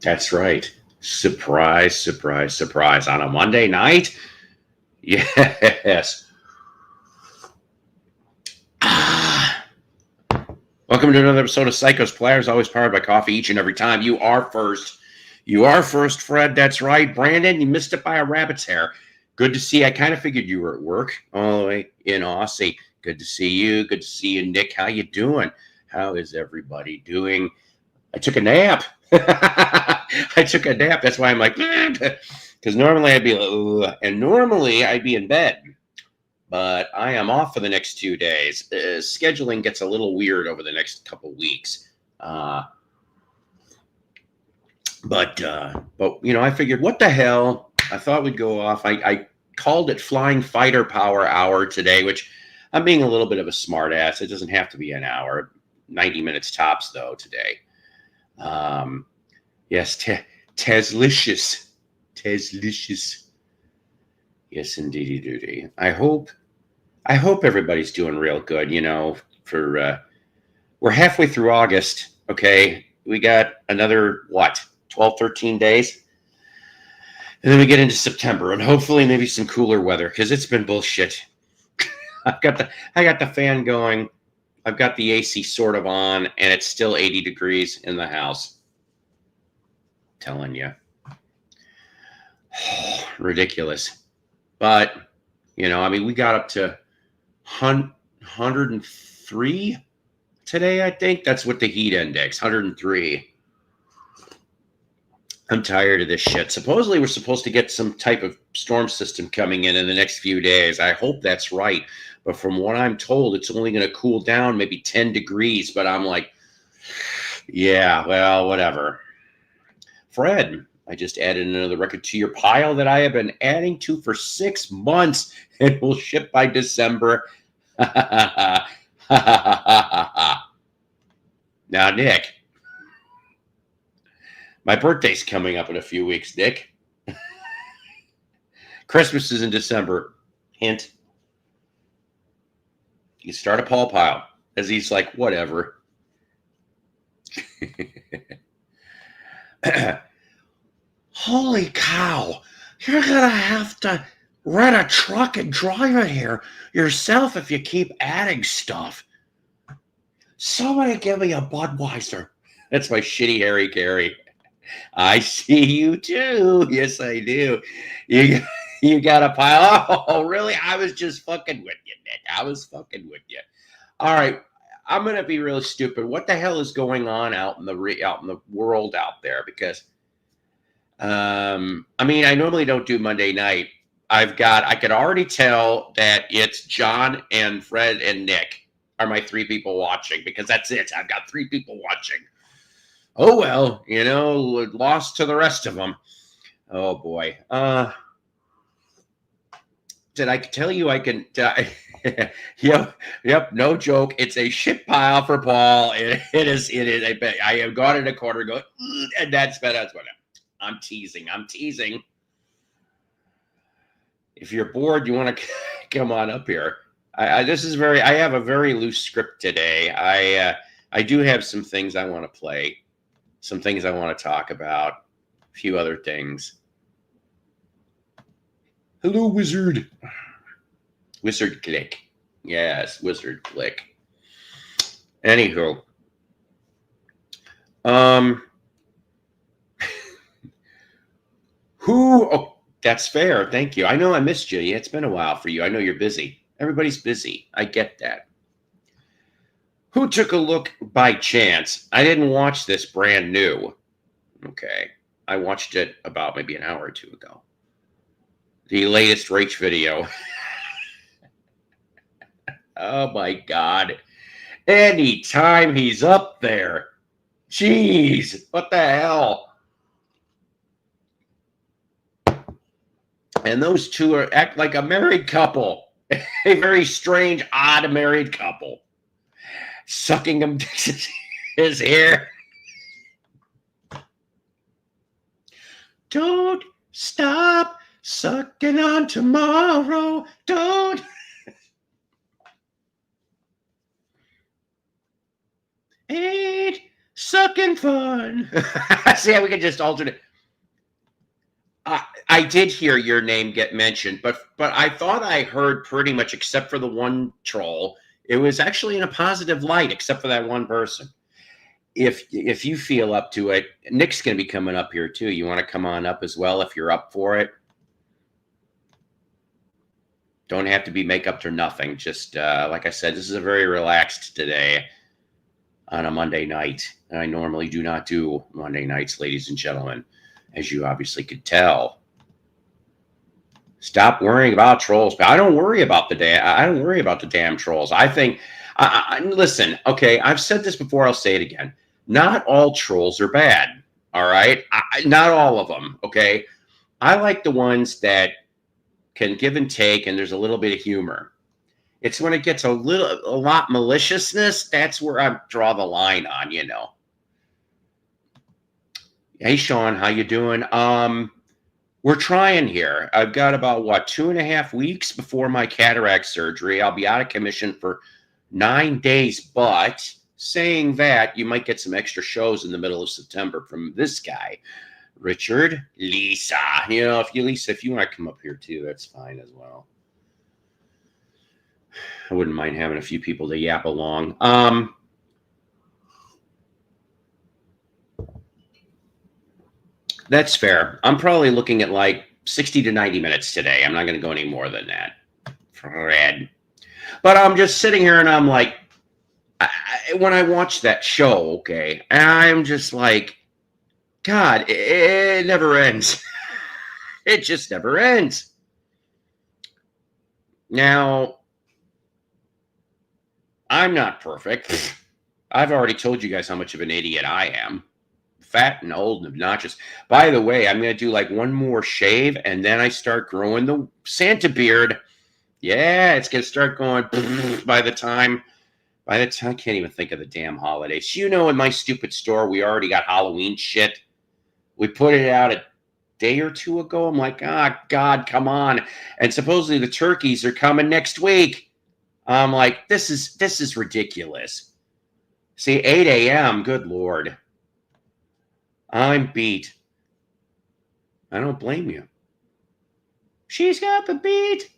That's right. Surprise, surprise, surprise. On a Monday night? Yes. Ah. Welcome to another episode of Psychos Players, always powered by coffee each and every time. You are first. You are first, Fred. That's right. Brandon, you missed it by a rabbit's hair. Good to see you. I kind of figured you were at work all the way in Aussie. Good to see you. Good to see you, Nick. How you doing? How is everybody doing? I took a nap. I took a nap. That's why I'm like, because normally I'd be like, ugh, and normally I'd be in bed. But I am off for the next 2 days. Scheduling gets a little weird over the next couple weeks. But you know, I figured, what the hell? I thought we'd go off. I called it Flying Fighter Power Hour today, which I'm being a little bit of a smartass. It doesn't have to be an hour. 90 minutes tops, though, today. Yes, Teslicious. Yes, indeedy. I hope everybody's doing real good. You know, we're halfway through August. Okay, we got another 12, 13 days, and then we get into September, and hopefully maybe some cooler weather because it's been bullshit. I got the fan going. I've got the AC sort of on, and it's still 80 degrees in the house. Telling you. Ridiculous. But, you know, I mean, we got up to 103 today, I think. That's what the heat index, 103. I'm tired of this shit. Supposedly, we're supposed to get some type of storm system coming in the next few days. I hope that's right. But from what I'm told, it's only going to cool down maybe 10 degrees. But I'm like, yeah, well, whatever. Fred, I just added another record to your pile that I have been adding to for 6 months. It will ship by December. Now, Nick, my birthday's coming up in a few weeks, Nick. Christmas is in December. Hint. You start a Paul pile. As he's like, whatever. Holy cow. You're going to have to rent a truck and drive it here yourself if you keep adding stuff. Somebody give me a Budweiser. That's my shitty Harry Carey. I see you too. Yes, I do. You got a pile. Oh, really? I was just fucking with you, Nick. I was fucking with you. All right. I'm going to be really stupid. What the hell is going on out in the world out there? Because I mean, I normally don't do Monday night. I could already tell that it's John and Fred and Nick are my 3 people watching, because that's it. I've got 3 people watching. Oh, well, you know, lost to the rest of them. Oh, boy. Did I tell you I can... Yep, no joke. It's a shit pile for Paul. It is. I have gone in a corner going, and that's what I'm teasing. If you're bored, you want to come on up here. I have a very loose script today. I do have some things I want to play, some things I want to talk about, a few other things. Hello, Wizard. Wizard Click. Yes, Wizard Click. Anywho. Oh, that's fair. Thank you. I know I missed you. Yeah, it's been a while for you. I know you're busy. Everybody's busy. I get that. Who took a look by chance? I didn't watch this brand new. Okay. I watched it about maybe an hour or 2 ago. The latest Rach video. Oh my God. Anytime he's up there. Jeez. What the hell? And those two act like a married couple. A very strange, odd married couple. Sucking him his hair. Don't stop sucking on tomorrow. Don't. Ain't Sucking fun. See how we can just alternate. I did hear your name get mentioned, but I thought I heard pretty much, except for the one troll, it was actually in a positive light, except for that one person. If you feel up to it, Nick's going to be coming up here too. You want to come on up as well if you're up for it? Don't have to be makeup or nothing. Just like I said, this is a very relaxed today on a Monday night. I normally do not do Monday nights, ladies and gentlemen, as you obviously could tell. Stop worrying about trolls. I don't worry about the damn trolls. I think. Listen, okay. I've said this before. I'll say it again. Not all trolls are bad. All right, not all of them. Okay, I like the ones that can give and take, and there's a little bit of humor. It's when it gets a lot maliciousness, that's where I draw the line on, you know. Hey, Sean, how you doing? We're trying here. I've got about, 2.5 weeks before my cataract surgery. I'll be out of commission for 9 days, but saying that, you might get some extra shows in the middle of September from this guy. Richard, Lisa, you know, if you want to come up here too, that's fine as well. I wouldn't mind having a few people to yap along. That's fair. I'm probably looking at like 60 to 90 minutes today. I'm not going to go any more than that, Fred. But I'm just sitting here and I'm like, when I watch that show, okay, I'm just like, God, it never ends. It just never ends. Now, I'm not perfect. I've already told you guys how much of an idiot I am. Fat and old and obnoxious. By the way, I'm going to do like one more shave, and then I start growing the Santa beard. Yeah, it's going to start going by the time, I can't even think of the damn holidays. You know, in my stupid store, we already got Halloween shit. We put it out a day or two ago. I'm like, God, come on. And supposedly the turkeys are coming next week. I'm like, this is ridiculous. See, 8 a.m., good Lord. I'm beat. I don't blame you. She's got the beat.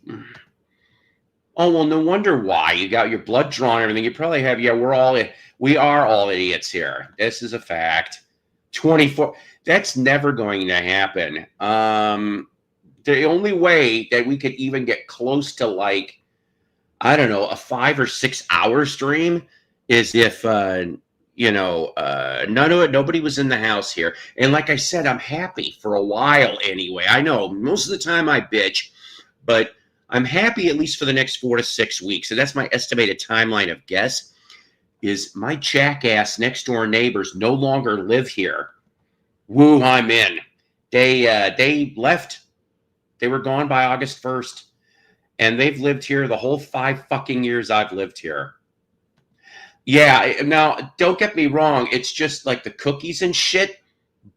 Oh, well, no wonder why. You got your blood drawn and everything. You probably have, we are all idiots here. This is a fact. 24. That's never going to happen. The only way that we could even get close to like, I don't know, a 5 or 6 hour stream is if, none of it, nobody was in the house here. And like I said, I'm happy for a while anyway. I know most of the time I bitch, but I'm happy at least for the next 4 to 6 weeks. And that's my estimated timeline of guess, is my jackass next door neighbors no longer live here. Woo, I'm in. They left. They were gone by August 1st. And they've lived here the whole 5 fucking years I've lived here. Yeah, now, don't get me wrong. It's just like the cookies and shit.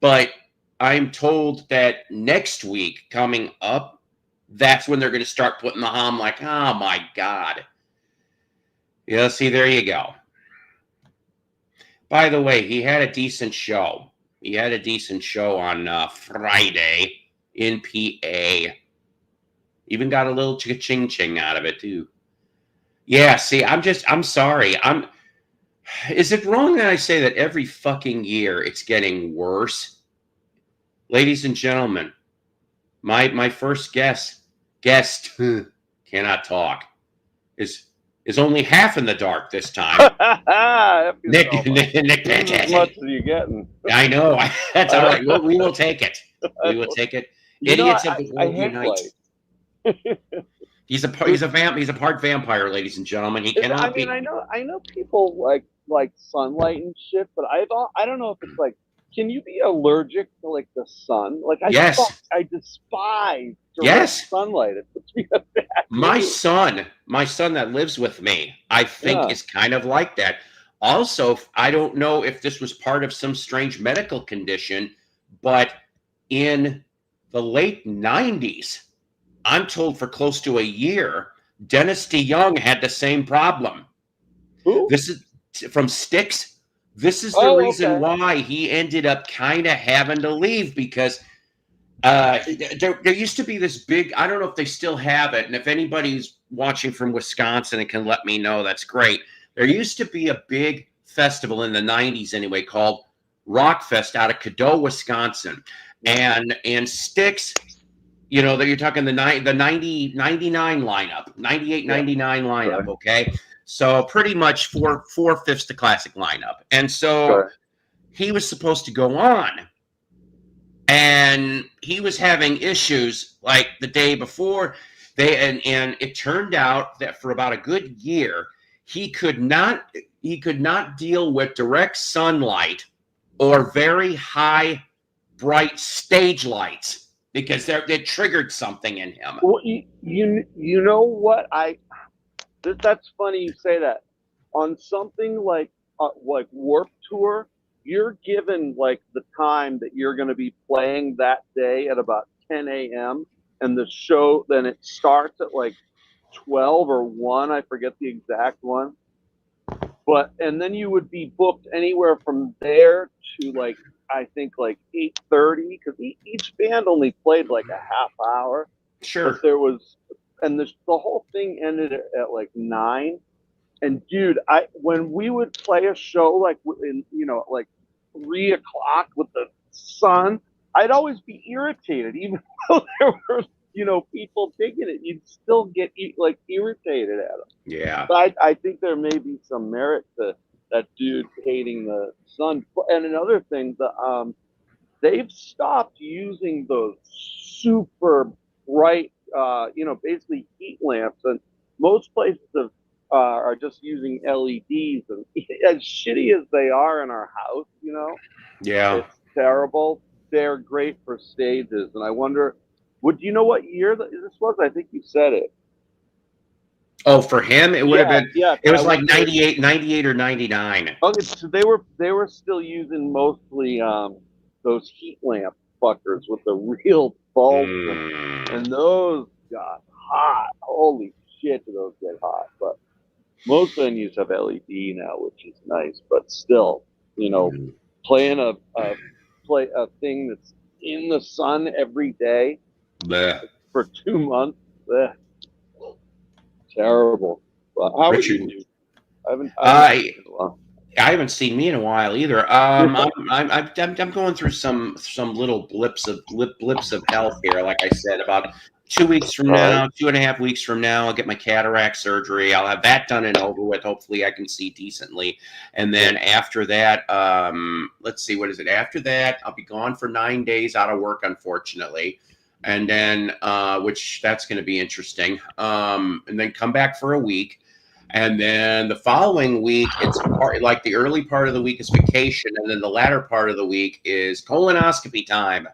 But I'm told that next week coming up, that's when they're going to start putting the I'm like, oh my God. Yeah, see, there you go. By the way, he had a decent show. He had a decent show on Friday in PA. Even got a little ching-ching out of it, too. Yeah, see, I'm sorry. Is it wrong that I say that every fucking year it's getting worse? Ladies and gentlemen, my first guest cannot talk, is only half in the dark this time. Nick Pitches. How much are you getting? I know. That's all right. We will take it. We will take it. Idiots of the world unite. He's a part vampire, ladies and gentlemen. He cannot be. I know people like sunlight and shit, but I don't know if it's like, can you be allergic to like the sun? Like I despise direct sunlight. It puts me in a bad mood. My son that lives with me, I think is kind of like that. Also, I don't know if this was part of some strange medical condition, but in the late 90s, I'm told for close to a year, Dennis DeYoung had the same problem. Who? This is from Styx. This is the reason why he ended up kind of having to leave, because there used to be this big, I don't know if they still have it, and if anybody's watching from Wisconsin and can let me know, that's great. There used to be a big festival in the 90s anyway called Rockfest out of Cadeau, Wisconsin. And Styx, you know, that you're talking the 99 lineup, 98, 99 lineup, okay? So pretty much four-fifths the classic lineup. And so he was supposed to go on. And he was having issues like the day before. And it turned out that for about a good year, he could not deal with direct sunlight or very high, bright stage lights, because they triggered something in him. Well, you know what? That's funny you say that. On something like Warped Tour, you're given like the time that you're going to be playing that day at about 10 a.m. and the show then it starts at like 12 or 1. I forget the exact one. And then you would be booked anywhere from there to like, I think like 8:30, because each band only played like a half hour. Sure. But the whole thing ended at like 9. And dude, when we would play a show like in, you know, like 3 o'clock with the sun, I'd always be irritated, even though there were, you know, people digging it. You'd still get like irritated at them. Yeah. But I think there may be some merit to that dude hating the sun. And another thing, they've stopped using those super bright, you know, basically heat lamps, and most places are just using LEDs. And as shitty as they are in our house, you know, it's terrible. They're great for stages, and I wonder, would you know what year this was? I think you said it. Oh, for him, it would have been. Yeah, it was like 98 or 99. Okay, so they were still using mostly those heat lamp fuckers with the real bulbs, and those got hot. Holy shit, do those get hot? But most venues have LED now, which is nice. But still, you know, playing a thing that's in the sun every day for 2 months. Terrible. Well, how Richard, are you? I haven't seen me in a while either. I'm going through some little blips of health here. Like I said, about 2 weeks from now, 2.5 weeks from now, I'll get my cataract surgery. I'll have that done and over with. Hopefully, I can see decently. And then after that, let's see, what is it? After that, I'll be gone for 9 days out of work, unfortunately. And then, which that's going to be interesting. And then come back for a week. And then the following week, it's like the early part of the week is vacation, and then the latter part of the week is colonoscopy time.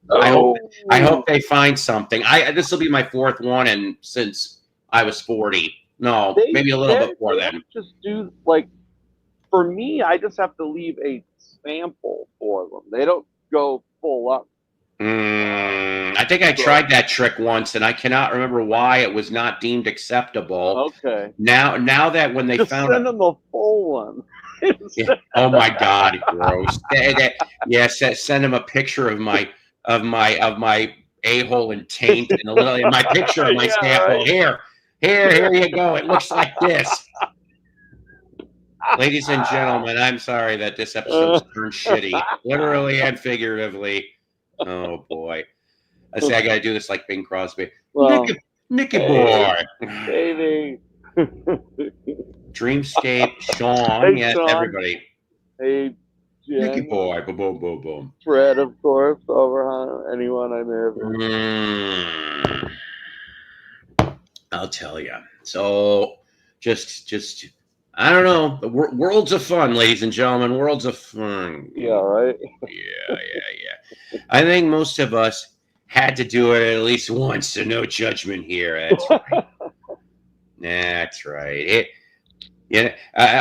Oh. I hope they find something. This will be my 4th one, and since I was 40, maybe a little bit more then. Just do like, for me, I just have to leave a sample for them. They don't go full up. I think I tried that trick once, and I cannot remember why it was not deemed acceptable. Okay. Now that when they just found send them a full one. Yeah. Oh my God, gross. Yes, send them a picture of my a-hole and taint, and my picture of my sample. Right. Here you go. It looks like this. Ladies and gentlemen, I'm sorry that this episode's turned shitty, literally and figuratively. Oh boy. I say I gotta do this like Bing Crosby. Well, Nicky boy. Baby. Dreamscape, Sean, hey, yes, Sean. Everybody. Hey, Jen. Nicky boy, boom, boom, boom, boom. Fred, of course, over anyone I may have. I'll tell you. So, just I don't know. The worlds of fun, ladies and gentlemen. Worlds of fun. Yeah, right? Yeah. I think most of us had to do it at least once, so no judgment here. That's right. That's right.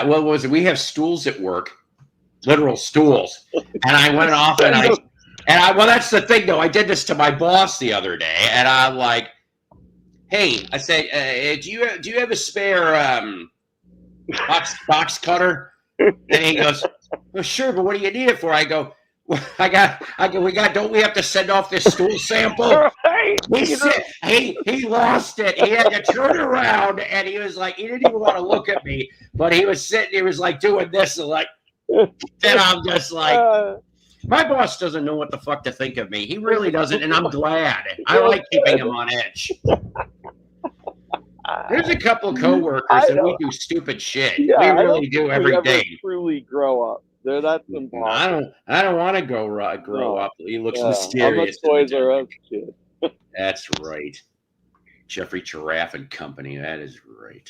What was it? We have stools at work, literal stools. And I went off well, that's the thing, though. I did this to my boss the other day, and I'm like, hey, I said, do you have a spare box cutter? And he goes, Well, sure, but what do you need it for? I go, don't we have to send off this stool sample? Right. He lost it. He had to turn around, and he was like, he didn't even want to look at me, but he was sitting, he was like doing this, and like, then I'm just like, my boss doesn't know what the fuck to think of me. He really doesn't, and I'm glad. I like keeping him on edge. There's a couple coworkers and we do stupid shit. Yeah, we really do every day. Truly grow up. That's impossible. I don't want to grow up. He looks mysterious. I'm a Toys R Us kid. That's right. Jeffrey Giraffe and Company. That is right.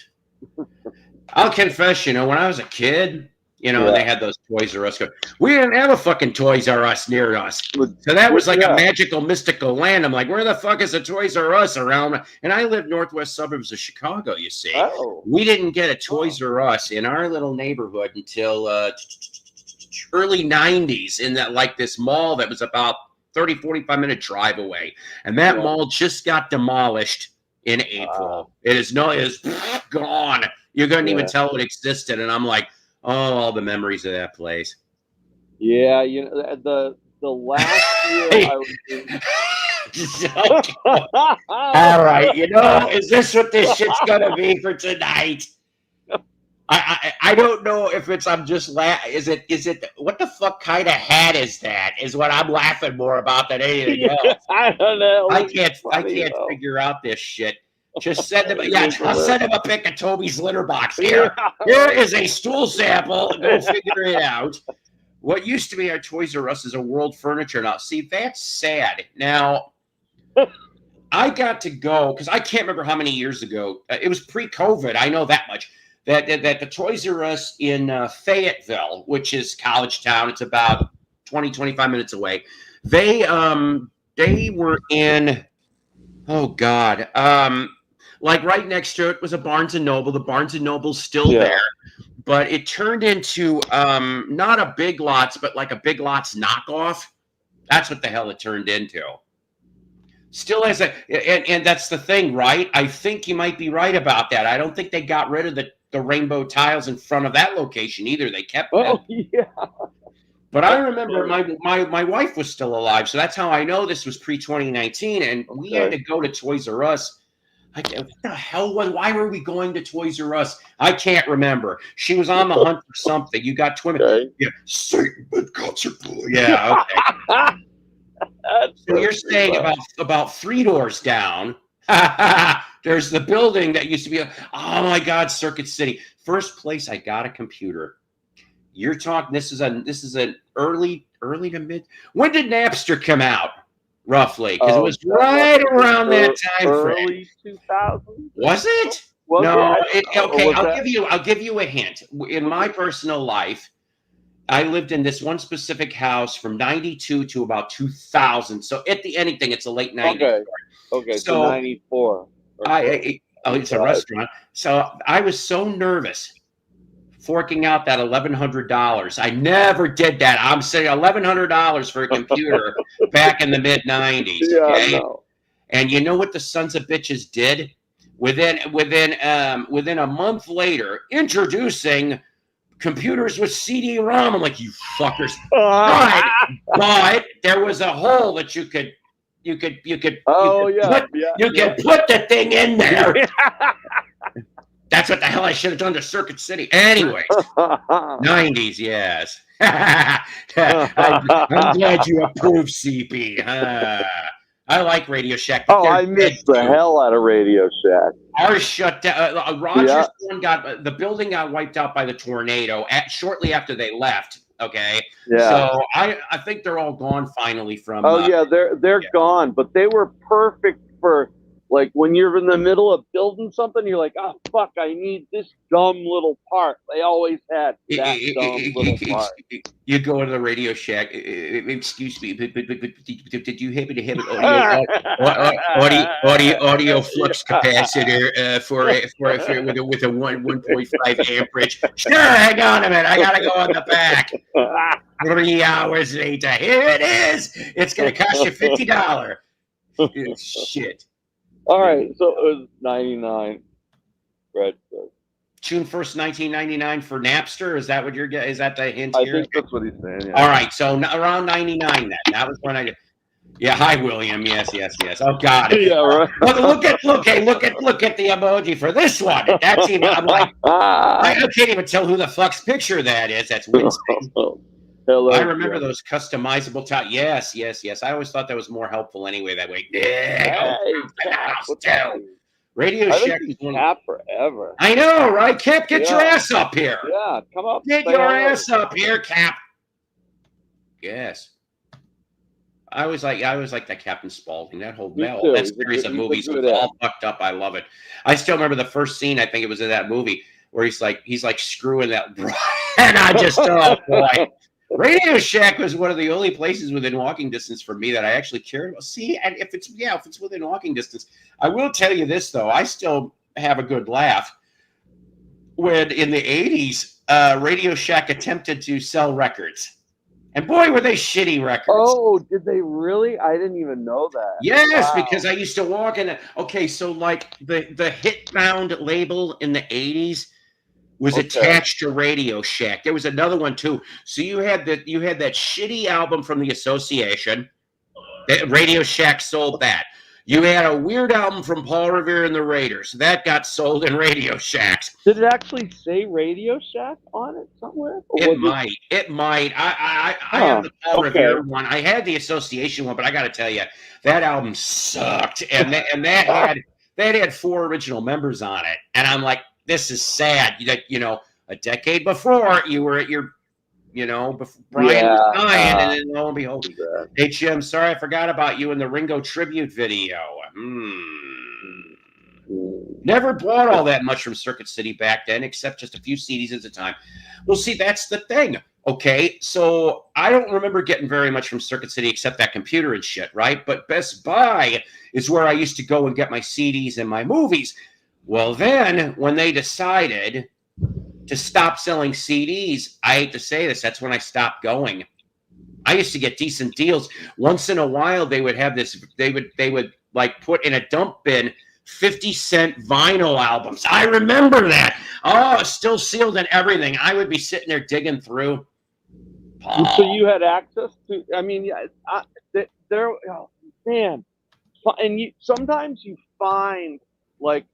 I'll confess, when I was a kid, they had those Toys R Us. We didn't have a fucking Toys R Us near us. So that was like a magical, mystical land. I'm like, where the fuck is a Toys R Us around? And I live northwest suburbs of Chicago, you see. Oh. We didn't get a Toys R Us in our little neighborhood until early 90s in that, like, this mall that was about 30, 45-minute drive away. And that mall just got demolished in April. It is gone. You couldn't even tell it existed. And I'm like, oh, all the memories of that place. Yeah, the last year I was all right, is this what this shit's gonna be for tonight? I don't know if it's I'm just is it what the fuck kind of hat is that? Is what I'm laughing more about than anything else. I don't know. I can't figure out this shit. Just send him. I'll send him a pic of Toby's litter box. Here is a stool sample. Go figure it out. What used to be our Toys R Us is a World Furniture now. See, that's sad. Now, I got to go because I can't remember how many years ago. It was pre-COVID. I know that much. That the Toys R Us in Fayetteville, which is college town, it's about 20, 25 minutes away. They were in. Oh God. Like right next to it was a Barnes and Noble. The Barnes and Noble's still there, but it turned into not a Big Lots, but like a Big Lots knockoff. That's what the hell it turned into. Still has and that's the thing, right? I think you might be right about that. I don't think they got rid of the rainbow tiles in front of that location either. They kept them. Yeah. But I remember my wife was still alive, so that's how I know this was pre-2019, and we had to go to Toys R Us. What the hell why were we going to Toys R Us? I can't remember. She was on the hunt for something. You got twin. Okay. Yeah, Satan culture. Yeah, okay. So you're saying about 3 doors down. There's the building that used to be. Oh my God, Circuit City. First place I got a computer. You're talking. This is an early to mid. When did Napster come out? Roughly, because it was right around that time frame. Early 2000s. Was it? No. Okay, I'll give you a hint. In my personal life, I lived in this one specific house from 92 to about 2000. So at the anything, it's a late 90s. Okay. So 94. It's a restaurant. So I was so nervous forking out that $1,100. I never did that. I'm saying $1,100 for a computer back in the mid 90s. Okay? Yeah, no. And you know what the sons of bitches did? Within a month later, introducing computers with CD-ROM. I'm like, you fuckers. But there was a hole that you could put the thing in there. That's what the hell I should have done to Circuit City. Anyways, 90s, yes. I'm glad you approve, CP. I like Radio Shack. I missed the hell out of Radio Shack. Ours shut down. Rogers one the building got wiped out by the tornado shortly after they left. Okay. Yeah. So I think they're all gone finally from. They're gone, but they were perfect for. Like when you're in the middle of building something, you're like, oh, fuck, I need this dumb little part. They always had that dumb little part. You go into the Radio Shack. Excuse me, but did you happen to have an audio flux capacitor with a 1.5 amperage? Sure, hang on a minute. I got to go in the back. 3 hours later, here it is. It's going to cost you $50. Shit. All right, so it was 99. Red. June 1st, 1999 for Napster. Is that what you're getting? Is that the hint here? I think that's what he's saying. Yeah. All right, so around 99 then. That was when I. Yeah, hi William. Yes. Oh God. Yeah, right. Look at the emoji for this one. That's even. I'm like, I can't even tell who the fuck's picture that is. That's winston. Hello, I remember those customizable top. Yes. I always thought that was more helpful anyway. That way. Yeah. Radio Shack is Cap forever. I know, right? Cap, get your ass up here. Yeah, come up. Get your ass up here, Cap. Yes. I always like that Captain Spaulding. That whole that series of movies was all fucked up. I love it. I still remember the first scene. I think it was in that movie where he's like screwing that, and I just oh boy. Radio Shack was one of the only places within walking distance for me that I actually cared about. See, and if it's within walking distance, I will tell you this though. I still have a good laugh when in the 80s, Radio Shack attempted to sell records. And boy, were they shitty records. Oh, did they really? I didn't even know that. Yes, because I used to walk in. Okay, so like the Hitbound label in the 80s was attached to Radio Shack. There was another one too. So you had that shitty album from the Association. Radio Shack sold that. You had a weird album from Paul Revere and the Raiders. That got sold in Radio Shacks. Did it actually say Radio Shack on it somewhere? It might. I have the Paul Revere one. I had the Association one, but I got to tell you, that album sucked. And that had 4 original members on it. And I'm like, this is sad. A decade before you were at your, Brian was dying, and then lo and behold, hey Jim, sorry I forgot about you in the Ringo tribute video. Never bought all that much from Circuit City back then, except just a few CDs at a time. Well, see, that's the thing. Okay, so I don't remember getting very much from Circuit City except that computer and shit, right? But Best Buy is where I used to go and get my CDs and my movies. Well, then when they decided to stop selling CDs, I hate to say this, that's when I stopped going. I used to get decent deals. Once in a while, they would have this. They would like put in a dump bin 50-cent vinyl albums. I remember that. Oh, it's still sealed and everything. I would be sitting there digging through. So you had access to? I mean, there. Oh, man, and sometimes you find like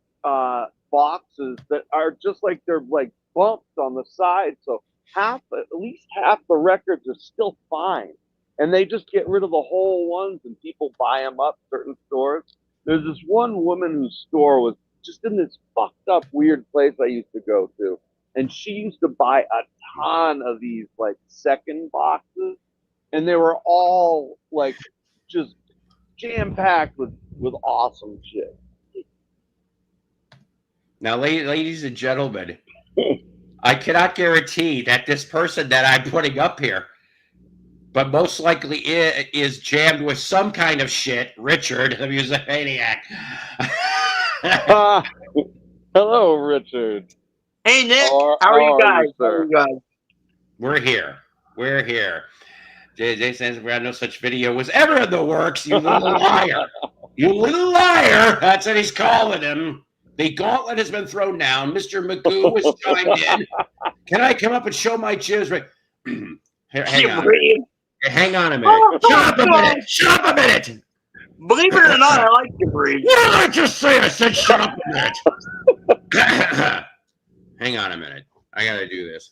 boxes that are just like they're like bumps on the side, so at least half the records are still fine, and they just get rid of the whole ones and people buy them up. Certain stores. There's this one woman whose store was just in this fucked up weird place I used to go to, and she used to buy a ton of these like second boxes, and they were all like just jam packed with awesome shit. Now, ladies and gentlemen, I cannot guarantee that this person that I'm putting up here, but most likely is jammed with some kind of shit, Richard, the music maniac. Hello, Richard. Hey, Nick. How are you guys? We're here. Jay says we had no such video was ever in the works. You little liar. You little liar. That's what he's calling him. The gauntlet has been thrown down. Mr. Magoo has chimed in. Can I come up and show my jizz? Right. Hang on a minute. Shut up a minute. Believe it or not, I like to breathe. What did I just say? I said shut up a minute. Hang on a minute. I got to do this.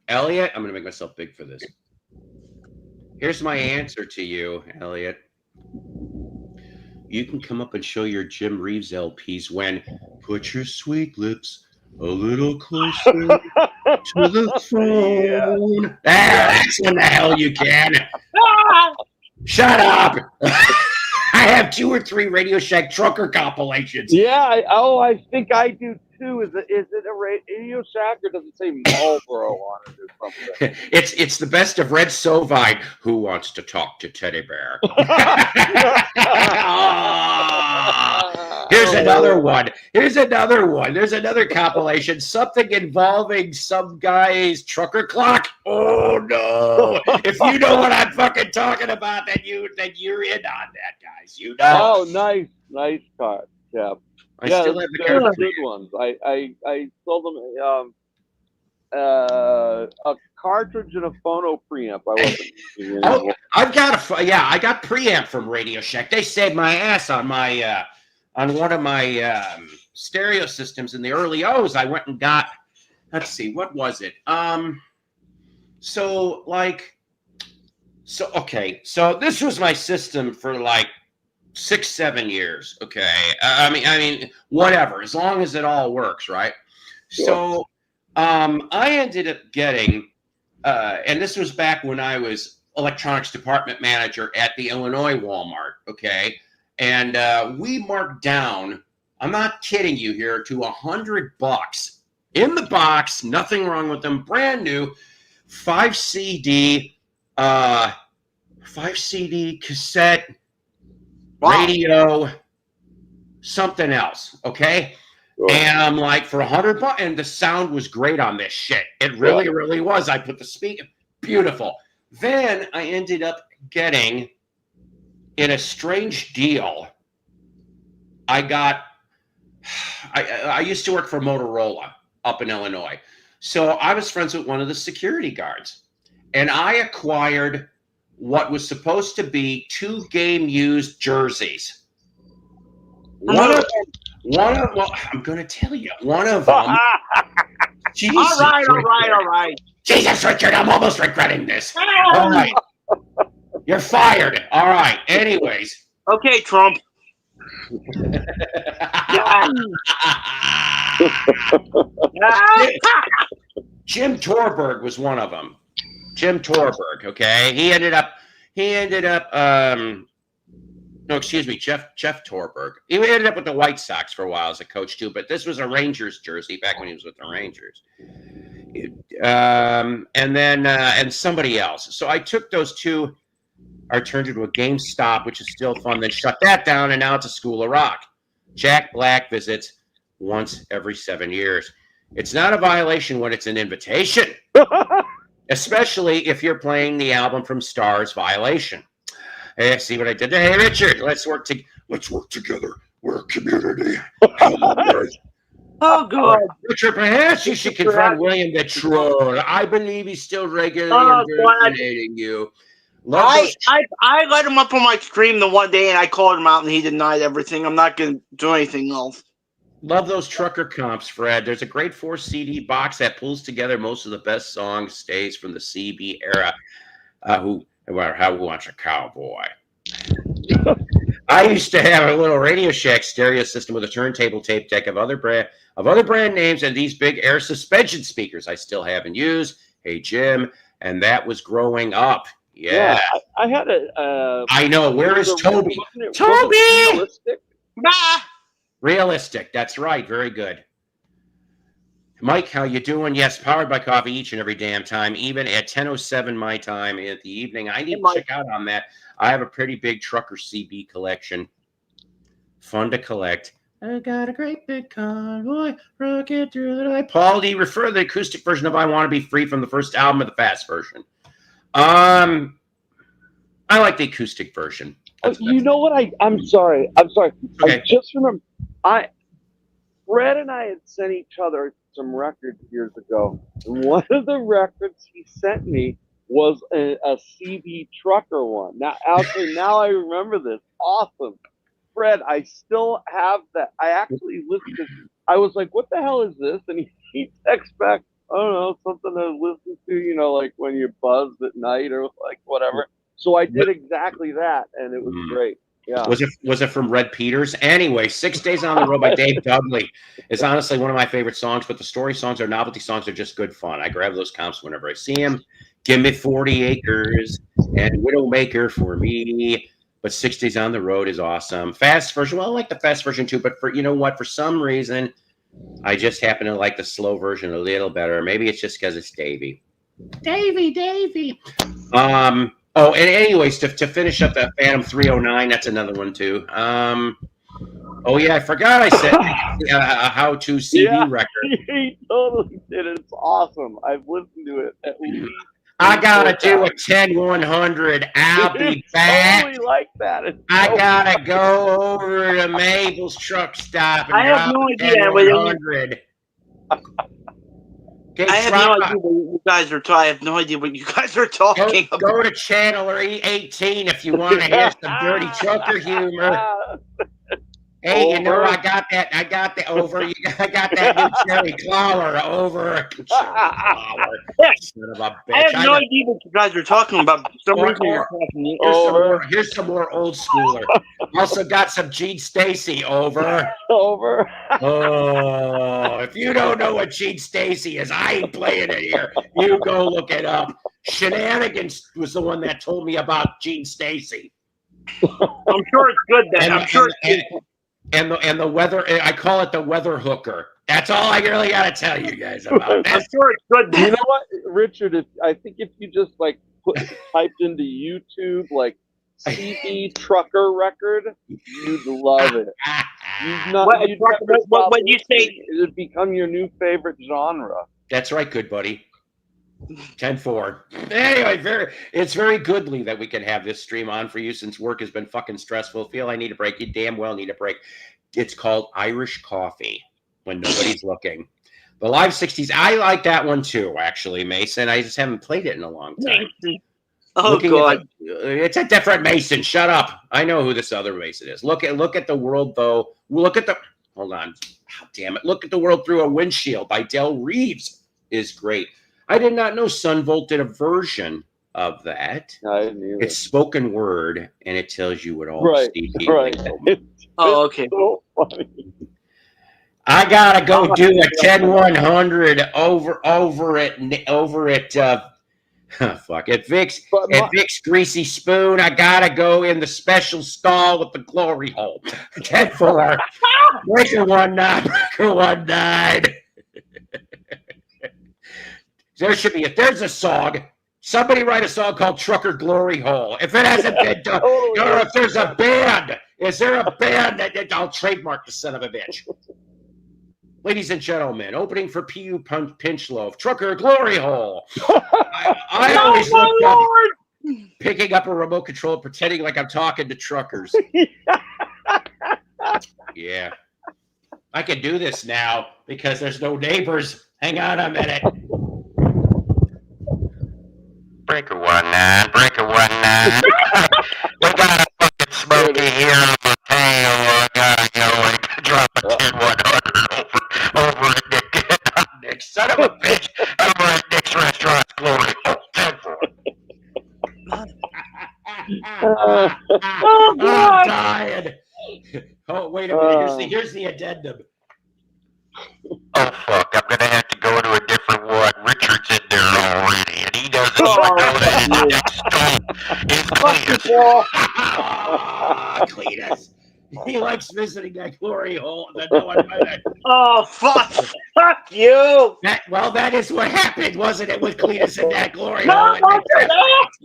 Elliot, I'm going to make myself big for this. Here's my answer to you, Elliot. You can come up and show your Jim Reeves LPs when put your sweet lips a little closer to the phone. Yeah. That's when the hell you can. Shut up. I have 2 or 3 Radio Shack trucker compilations. Yeah, I think I do too. Is it a Radio Shack or does it say Marlboro on it or something? It's the best of Red Sovine. Who wants to talk to Teddy Bear? Here's another one. There's another compilation. Something involving some guy's trucker clock. Oh no! If you know what I'm fucking talking about, then you're in on that, guys. You know. Oh, nice. Nice car, Cap. I still have the car. Good ones. I sold them a cartridge and a phono preamp. I wasn't using anymore. I've got I got preamp from Radio Shack. They saved my ass on my on one of my stereo systems in the early O's. I went and got, let's see, what was it? So this was my system for like 6-7 years. Okay, I mean, whatever, as long as it all works, right? Sure. So I ended up getting, and this was back when I was electronics department manager at the Illinois Walmart. Okay, and we marked down, I'm not kidding you here, to $100 in the box. Nothing wrong with them, brand new, 5 CD cassette, radio, something else. Okay. Sure. And I'm like, for $100, and the sound was great on this shit. It really, really was. I put the speaker, beautiful. Then I ended up getting, in a strange deal, I used to work for Motorola up in Illinois. So I was friends with one of the security guards, and I acquired what was supposed to be 2 game-used jerseys. One of them, well, I'm going to tell you, one of them. Jesus, all right. Jesus, Richard, I'm almost regretting this. All right. You're fired. All right. Anyways. Okay, Trump. Jim Torberg was one of them. Jim Torberg, okay? He ended up Jeff Torberg. He ended up with the White Sox for a while as a coach too, but this was a Rangers jersey back when he was with the Rangers. And somebody else. So I took those two, I turned into a GameStop, which is still fun, then shut that down, and now it's a School of Rock. Jack Black visits once every 7 years. It's not a violation when it's an invitation, especially if you're playing the album from Star's Violation. Hey, see what I did there? Hey, Richard, let's work together. We're a community. Oh, God. Richard, perhaps you should confront William the Troll. I believe he's still regularly impersonating you. I let him up on my stream the one day, and I called him out, and he denied everything. I'm not going to do anything else. Love those trucker comps, Fred. There's a great 4 CD box that pulls together most of the best songs, stays from the CB era. How wants a cowboy? I used to have a little Radio Shack stereo system with a turntable tape deck of other brand names and these big air suspension speakers I still have and use. Hey, Jim, and that was growing up. Yeah, I had a. I know. Where is Toby? Toby. Realistic? Realistic. That's right. Very good. Mike, how you doing? Yes, powered by coffee each and every damn time, even at 10:07 my time in the evening. I need to check out on that. I have a pretty big trucker CB collection. Fun to collect. I got a great big convoy, rocket through the night. Paul D, refer to the acoustic version of I Want to Be Free from the first album or the fast version. I like the acoustic version. You know what? I'm sorry. Okay. I just remember. Fred and I had sent each other some records years ago. And one of the records he sent me was a CB trucker one. Now I remember this. Awesome. Fred, I still have that. I actually listened. I was like, what the hell is this? And he texts back, I don't know, something to listen to, like when you buzz at night or like whatever. So I did exactly that, and it was great. Yeah. Was it from Red Peters? Anyway, 6 Days on the Road by Dave Dudley is honestly one of my favorite songs, but the story songs or novelty songs are just good fun. I grab those comps whenever I see them. Give me 40 acres and Widowmaker for me. But 6 Days on the Road is awesome. Fast version, well, I like the fast version too, but for for some reason, I just happen to like the slow version a little better. Maybe it's just because it's Davey. Davey. Oh, and anyways, to finish up that Phantom 309, that's another one too. Oh yeah, I forgot I said a how-to CD record. He totally did it. It's awesome. I've listened to it at least I gotta do a 10-100. I'll be back. Totally like that. I gotta go over to Mabel's truck stop and I have drop no a idea. 10-100. I have no idea what you guys are talking. I have no idea what you guys are talking about. Go to channel 18 if you want to hear some dirty trucker humor. Hey, you know, I got that over. I got that new cherry collar over. Collar. Son of a bitch. I have no idea what you guys are talking about. For some reason you're talking here's some more old schooler. Also got some Gene Stacy over. Over. Oh, if you don't know what Gene Stacy is, I ain't playing it here. You go look it up. Shenanigans was the one that told me about Gene Stacy. I'm sure it's good then. I'm sure it's good. And the weather, I call it the weather hooker. That's all I really got to tell you guys about. I'm sure it's good. You know what, Richard? I think if you just like typed into YouTube like CB trucker record, you'd love it. What you say? It'd become your new favorite genre. That's right, good buddy. 10-4. Anyway, it's very goodly that we can have this stream on for you since work has been fucking stressful. Feel I need a break. You damn well need a break. It's called Irish Coffee when nobody's looking. The Live 60s. I like that one too, actually, Mason. I just haven't played it in a long time. Oh, God. It's a different Mason. Shut up. I know who this other Mason is. Look at the world, though. Hold on. Oh, damn it. Look at the world through a windshield by Del Reeves is great. I did not know Sunvolt did a version of that. I didn't either. It's spoken word, and it tells you what all Steve right. Oh, okay. So funny. I gotta go do a 10-100 over at Vic's Greasy Spoon. I gotta go in the special stall with the glory hole. 10-4. Breaker 19. There's a song. Somebody write a song called Trucker Glory Hole. If it hasn't been done, or if there's a band, is there a band that I'll trademark the son of a bitch? Ladies and gentlemen, opening for P.U. Pinchloaf, Trucker Glory Hole. I always look up, picking up a remote control, pretending like I'm talking to truckers. Yeah. I can do this now because there's no neighbors. Hang on a minute. Breaker 19. We got a fucking Smokey here on the tail. I gotta go and drop a 10-100 over at Nick's. Son of a bitch. Over at Nick's Restaurant's Glory. 10-4. I'm dying. Oh, wait a minute. Here's the addendum. Oh, fuck. I'm going to have to go to a different one. Richard's in there already, and he doesn't even know that his next stop is Cletus. He likes visiting that glory hole. Oh, fuck. Fuck you. That is what happened, wasn't it, with Cletus in that glory hole? Oh,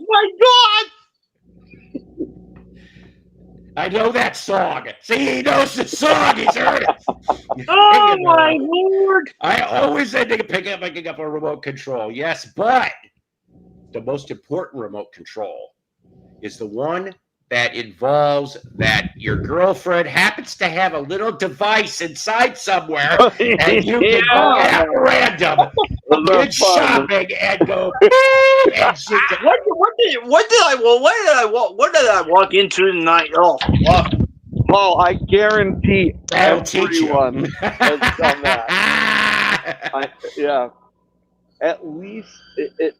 my God. I know that song. See, he knows the song. He's heard it. Oh, my Lord. I always end up picking up a remote control. Yes, but the most important remote control is the one that involves that your girlfriend happens to have a little device inside somewhere, and you can go at random, get shopping, and go. And What did I walk into tonight? Oh, fuck. Paul, I guarantee everyone has done that. Yeah, at least it.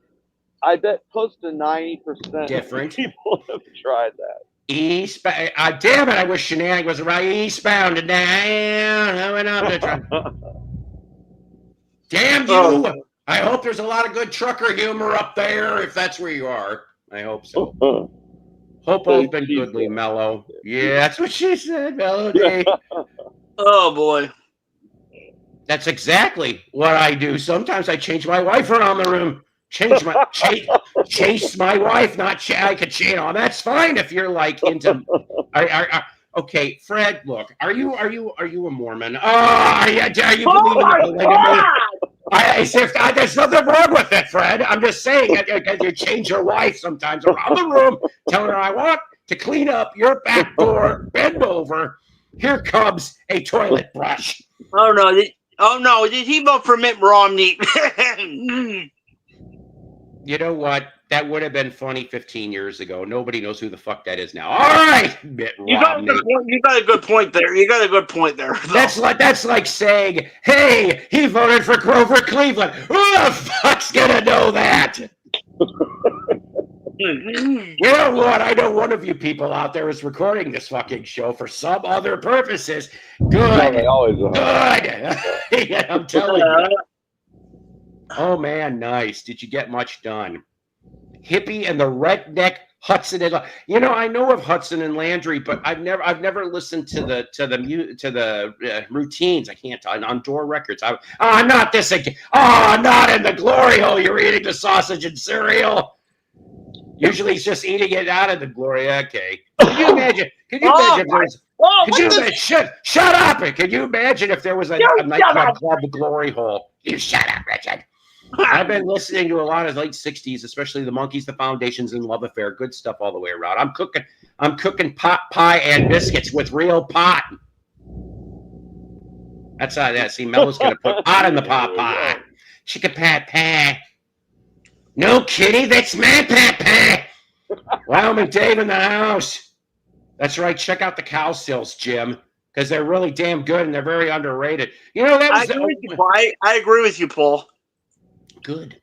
I bet close to 90% different people have tried that. Eastbound. Damn it! I wish Shenanigans was around. Eastbound and down. Damn you! I hope there's a lot of good trucker humor up there. If that's where you are, I hope so. Hope all's been goodly, Mellow. Yeah, that's what she said, Melody. Oh boy. That's exactly what I do. Sometimes I change my wife around the room. Chase my wife, not I could chain on. That's fine if you're like into. Okay, Fred. Look, are you a Mormon? Are you believing in polygamy? There's nothing wrong with it, Fred. I'm just saying, you change your wife sometimes around the room, telling her I want to clean up your back door, bend over. Here comes a toilet brush. Oh no! Did he vote for Mitt Romney? You know what? That would have been funny 15 years ago. Nobody knows who the fuck that is now. All right, Mitt Romney. You got a good point there. That's like saying, hey, he voted for Grover Cleveland. Who the fuck's gonna know that? You know what? I know one of you people out there is recording this fucking show for some other purposes. Good. They always are. Good. Yeah, I'm telling you. Oh man, nice. Did you get much done? Hippie and the redneck Hudson and I know of Hudson and Landry, but I've never listened to the routines. I can't on Door Records. Not this again. Oh, not in the glory hole. You're eating the sausage and cereal. Usually he's just eating it out of the glory. Okay. Can you imagine? Shut up! Can you imagine if there was a nightclub called the Glory Hole? You shut up, Richard. I've been listening to a lot of late 60s, especially the Monkees, the Foundations, and Love Affair. Good stuff all the way around. I'm cooking pot pie and biscuits with real pot. That's how that. See, Mello's gonna put pot in the pot pie. Chicken pat pie. No kitty, that's my pat pie. Wyoming Dave in the house. That's right. Check out the cow sills, Jim, because they're really damn good and they're very underrated. I agree with you, Paul. Good.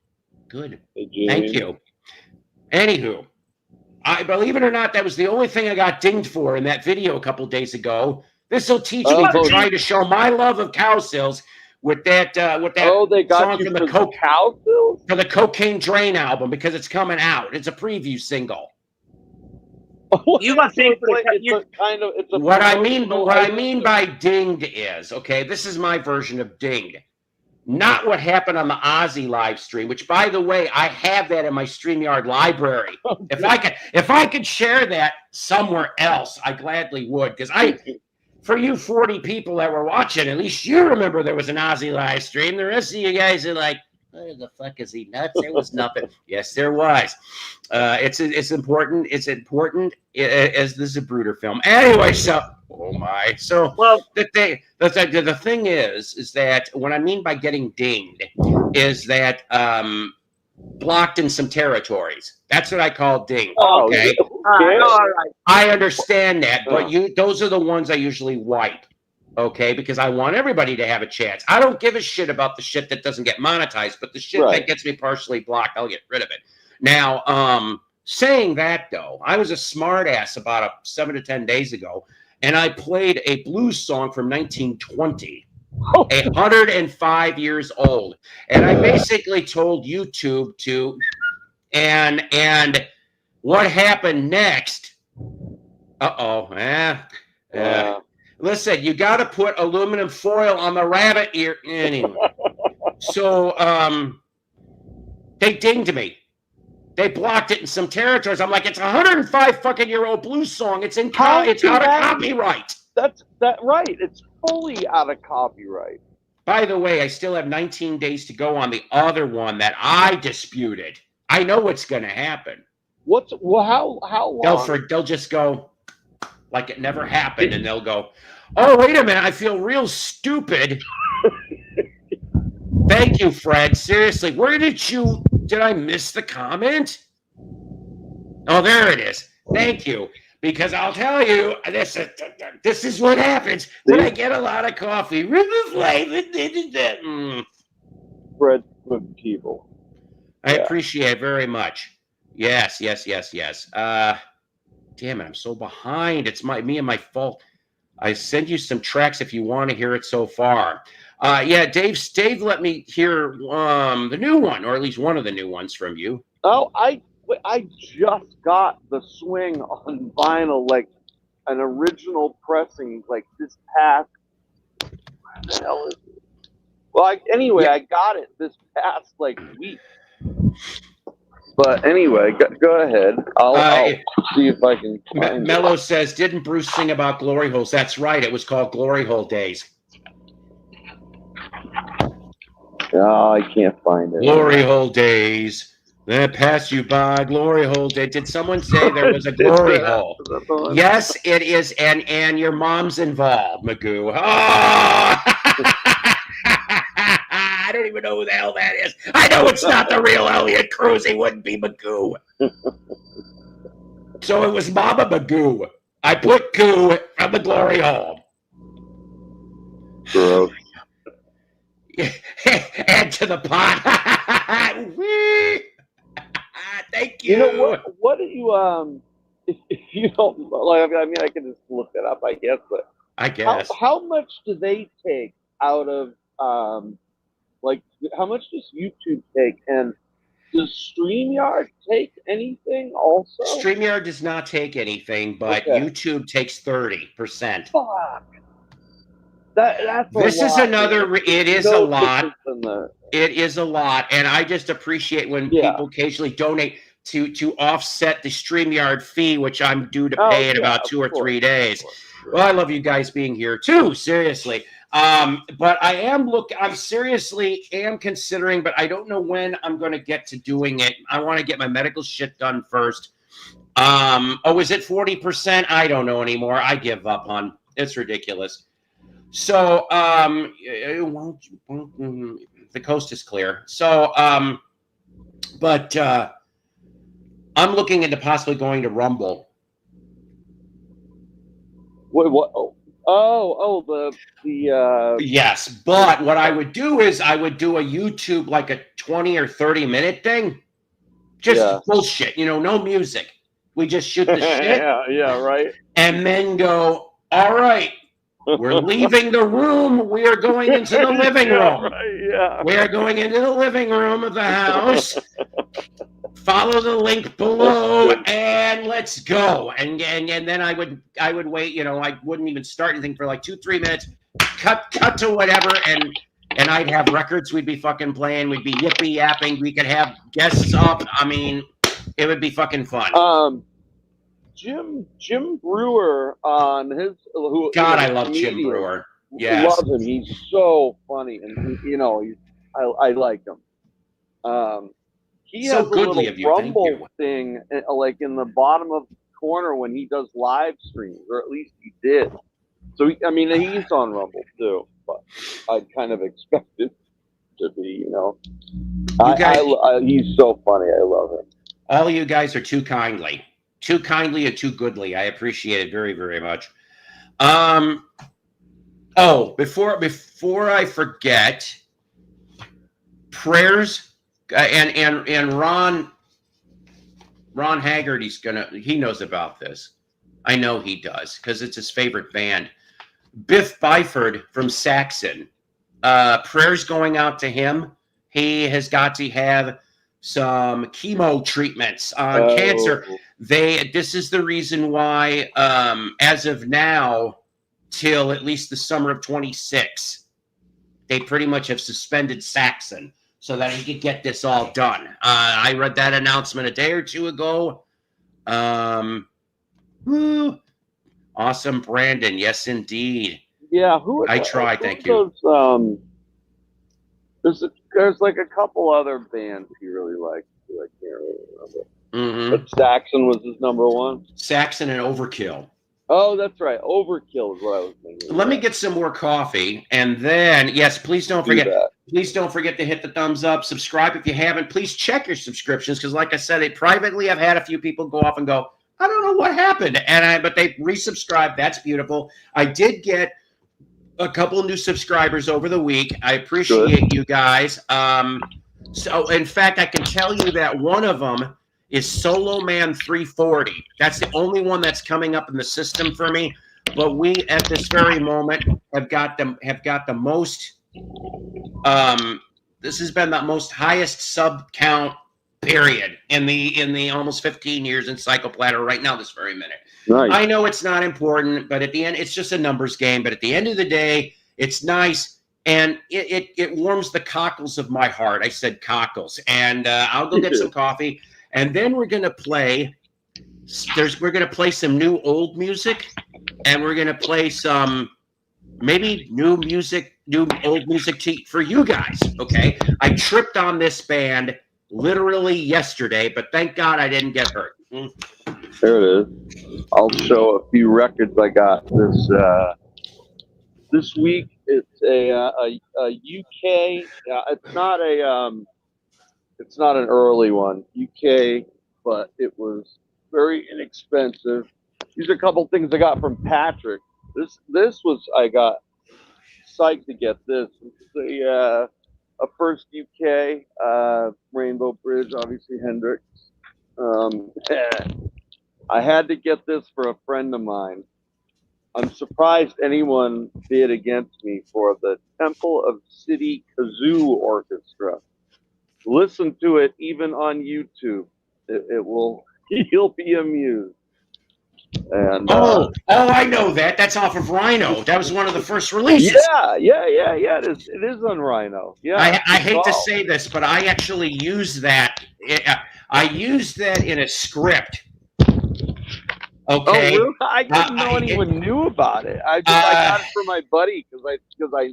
Thank you. Anywho, I believe it or not, that was the only thing I got dinged for in that video a couple days ago. This will teach me to try to show my love of cow sills with that they got song you from the cow sills? For the Cocaine Drain album, because it's coming out. It's a preview single. You must think what I mean by dinged is, okay, this is my version of dinged. Not what happened on the Ozzy live stream, which, by the way, I have that in my StreamYard library. If I could share that somewhere else, I gladly would. Because for you 40 people that were watching, at least you remember there was an Ozzy live stream. The rest of you guys are like, what the fuck, is he nuts? There was nothing. Yes, there was. It's important. It's important as the Zapruder film. Anyway, so. Oh my! So the thing is that what I mean by getting dinged is that blocked in some territories. That's what I call dinged. Okay, all right. I understand that, but those are the ones I usually wipe. Okay, because I want everybody to have a chance. I don't give a shit about the shit that doesn't get monetized, but the shit that gets me partially blocked, I'll get rid of it. Now, saying that though, I was a smart ass about 7 to 10 days ago. And I played a blues song from 1920, 105 years old. And I basically told YouTube to, and what happened next? Listen, you got to put aluminum foil on the rabbit ear. Anyway, so they dinged me. They blocked it in some territories. I'm like, it's a 105 fucking year old blues song. It's out of copyright. That's right. It's fully out of copyright. By the way, I still have 19 days to go on the other one that I disputed. I know what's going to happen. How long? They'll just go like it never happened, and they'll go, oh, wait a minute, I feel real stupid. Thank you, Fred. Seriously, did I miss the comment? Oh, there it is. Thank you. Because I'll tell you, this is what happens when I get a lot of coffee. Fred with people. I appreciate it very much. Yes. Damn it, I'm so behind. It's me and my fault. I send you some tracks if you want to hear it so far. Dave let me hear the new one, or at least one of the new ones from you. Oh, I just got the swing on vinyl, like an original pressing, like this past. What the hell is it? Well, I got it this past week. But anyway, go ahead. I'll see if I can find Mello says, didn't Bruce sing about glory holes? That's right. It was called Glory Hole Days. Oh, I can't find it. Glory hole days that pass you by. Glory hole day. Did someone say there was a glory hole? Yes, it is, and your mom's involved, Magoo. Oh! I don't even know who the hell that is. I know it's not the real Elliot Cruz. He wouldn't be Magoo. So it was Mama Magoo. I put Goo from the glory hole. Gross. Add to the pot. Thank you. You know what? What do you if you don't like? I mean, I can just look it up, I guess. But I guess how much do they take out of like how much does YouTube take, and does StreamYard take anything also? StreamYard does not take anything, but YouTube takes 30%. Fuck. That's this a is lot, another. man. It is a lot. It is a lot, and I just appreciate when people occasionally donate to offset the StreamYard fee, which I'm due to pay in about 2 or 3 days. Well, I love you guys being here too. Seriously. But I'm seriously am considering, but I don't know when I'm going to get to doing it. I want to get my medical shit done first. Oh, is it 40%? I don't know anymore. I give up, hon. It's ridiculous. So, the coast is clear. So, but I'm looking into possibly going to Rumble. What? The yes, but what I would do is I would do a YouTube like a 20 or 30-minute thing, just bullshit, no music. We just shoot the shit. yeah, right. And then go, all right, we're leaving the room. We are going into the living room. Right, we are going into the living room of the house. Follow the link below and let's go. And then I would wait, I wouldn't even start anything for like 2-3 minutes. Cut to whatever, and I'd have records we'd be fucking playing. We'd be yippee yapping. We could have guests up. I mean, it would be fucking fun. Jim Brewer on his I love Jim Brewer. Yes. Love him. He's so funny, and I like him. He has a little Rumble thing, like in the bottom of the corner when he does live streams, or at least he did. So he's on Rumble too, but I kind of expected to be, he's so funny. I love him. All you guys are too kindly and too goodly. I appreciate it very, very much. Before I forget, prayers. And Ron Haggerty's he knows about this. I know he does because it's his favorite band. Biff Byford from Saxon. Prayers going out to him. He has got to have some chemo treatments on cancer. This is the reason why, as of now, till at least the summer of 26, they pretty much have suspended Saxon, so that he could get this all done. I read that announcement a day or two ago. Awesome, Brandon. Yes, indeed. Yeah, I try. Thank you. There's like a couple other bands he really likes. I can't really remember. But Saxon was his number one. Saxon and Overkill. Oh, that's right. Overkill is what I was thinking. Let me get some more coffee, and then please don't forget. Please don't forget to hit the thumbs up, subscribe if you haven't. Please check your subscriptions because, like I said, privately I've had a few people go off and go, I don't know what happened, but they resubscribed. That's beautiful. I did get a couple new subscribers over the week. I appreciate you guys. So, in fact, I can tell you that one of them is Solo Man 340. That's the only one that's coming up in the system for me. But we, at this very moment, have got the most. This has been the most highest sub count period in the almost 15 years in Psychoplatter right now. This very minute. Nice. I know it's not important, but at the end, it's just a numbers game. But at the end of the day, it's nice. And it warms the cockles of my heart. I said cockles. And I'll go get some coffee. And then we're going to play. We're going to play some new old music. And we're going to play some maybe new old music for you guys. Okay, I tripped on this band literally yesterday, but thank God I didn't get hurt. There it is. I'll show a few records I got this week. It's a UK. It's not an early one, UK, but it was very inexpensive. These are a couple things I got from Patrick. This was I got psyched to get this. It's a first UK Rainbow Bridge, obviously Hendrix. I had to get this for a friend of mine. I'm surprised anyone bid against me for the Temple of City Kazoo Orchestra. Listen to it even on YouTube. It will. You'll be amused. And I know that. That's off of Rhino. That was one of the first releases. Yeah. It is on Rhino. Yeah. I hate to say this, but I actually used that. I used that in a script. Okay. Oh, really? I didn't know anyone knew about it. I got it for my buddy because I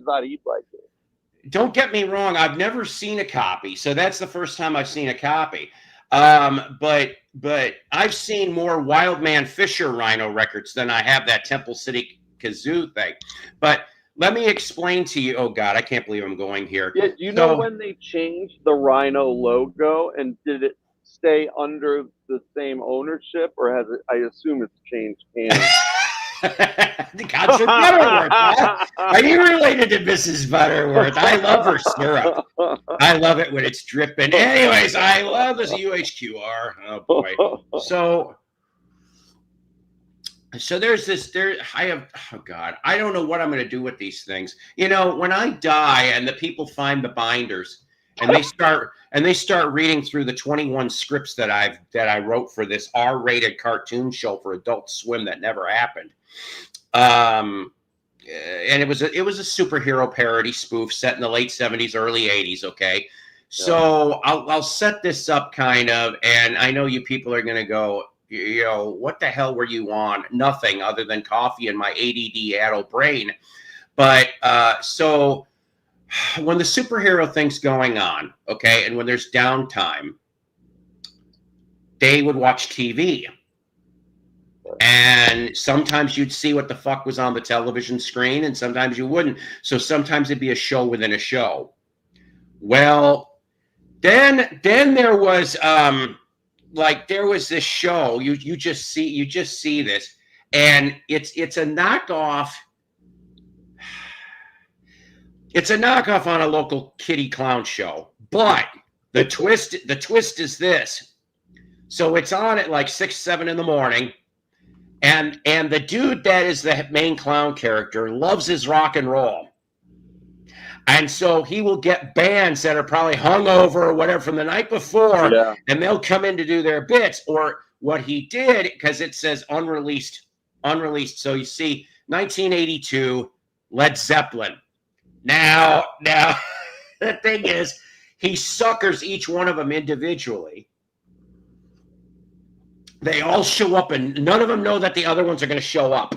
thought he'd like it. Don't get me wrong. I've never seen a copy, so that's the first time I've seen a copy. But I've seen more Wildman Fisher Rhino records than I have that Temple City Kazoo thing. But let me explain to you. Oh God, I can't believe I'm going here. Yeah, do you know when they changed the Rhino logo, and did it stay under the same ownership, or has it? I assume it's changed hands. The concert Butterworth. Huh? Are you related to Mrs. Butterworth? I love her syrup. I love it when it's dripping. Anyways, I love this UHQR. Oh boy. So there's this. Oh God, I don't know what I'm going to do with these things. You know, when I die and the people find the binders and they start reading through the 21 scripts that I wrote for this R-rated cartoon show for Adult Swim that never happened. And it was a superhero parody spoof set in the late 70s, early 80s. Okay. So I'll set this up kind of, and I know you people are going to go, you know, what the hell were you on? Nothing other than coffee and my ADD addled brain. But, so when the superhero thing's going on, okay, and when there's downtime, they would watch TV. And sometimes you'd see what the fuck was on the television screen, and sometimes you wouldn't. So sometimes it'd be a show within a show. Well, then there was there was this show. You just see this, and it's a knockoff. It's a knockoff on a local kiddie clown show, but the twist is this. So it's on at like 6, 7 in the morning. And the dude that is the main clown character loves his rock and roll. And so he will get bands that are probably hungover or whatever from the night before, and they'll come in to do their bits. Or what he did, because it says unreleased. So you see 1982, Led Zeppelin. Now the thing is, he suckers each one of them individually. They all show up, and none of them know that the other ones are going to show up.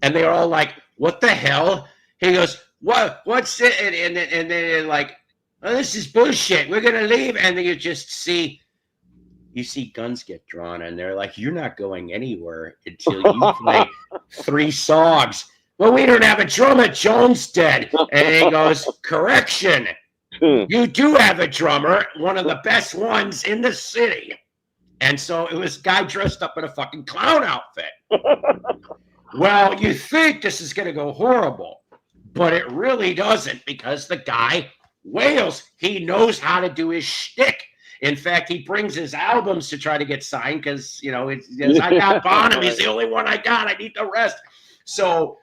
And they're all like, what the hell? He goes, what's it? And then they're like, oh, this is bullshit. We're going to leave. And then you see guns get drawn, and they're like, you're not going anywhere until you play 3 songs. Well, we don't have a drummer. Jones dead. And he goes, correction. You do have a drummer, one of the best ones in the city. And so it was a guy dressed up in a fucking clown outfit. Well, you think this is going to go horrible, but it really doesn't, because the guy wails. He knows how to do his shtick. In fact, he brings his albums to try to get signed because, you know, I got Bonham. He's the only one I got. I need the rest. So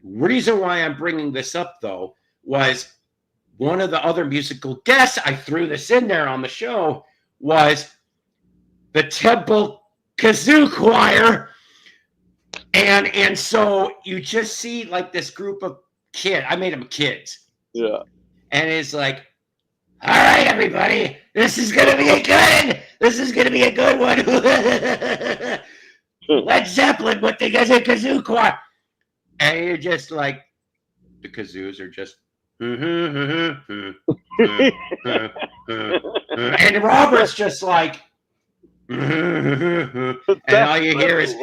reason why I'm bringing this up, though, was one of the other musical guests, I threw this in there on the show, was the Temple Kazoo Choir. And so you just see like this group of kids. I made them kids. Yeah. And it's like, all right, everybody, this is going to be a good one. Led Zeppelin with the Kazoo Choir. and you're just like, the kazoos are just, and Robert's just like, and all you hear is,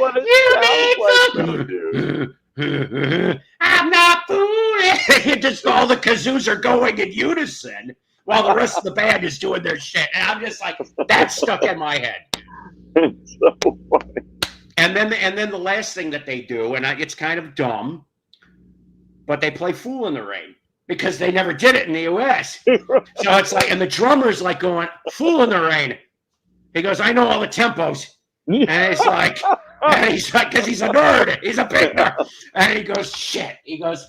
I'm not fooling. Just all the kazoos are going in unison while the rest of the band is doing their shit. And I'm just like, that's stuck in my head. It's so funny. And then the last thing that they do, and it's kind of dumb, but they play Fool in the Rain because they never did it in the US. So it's like, and the drummer's like going, Fool in the Rain. He goes, I know all the tempos. And he's like, because he's a nerd. He's a big nerd. And he goes, shit. He goes,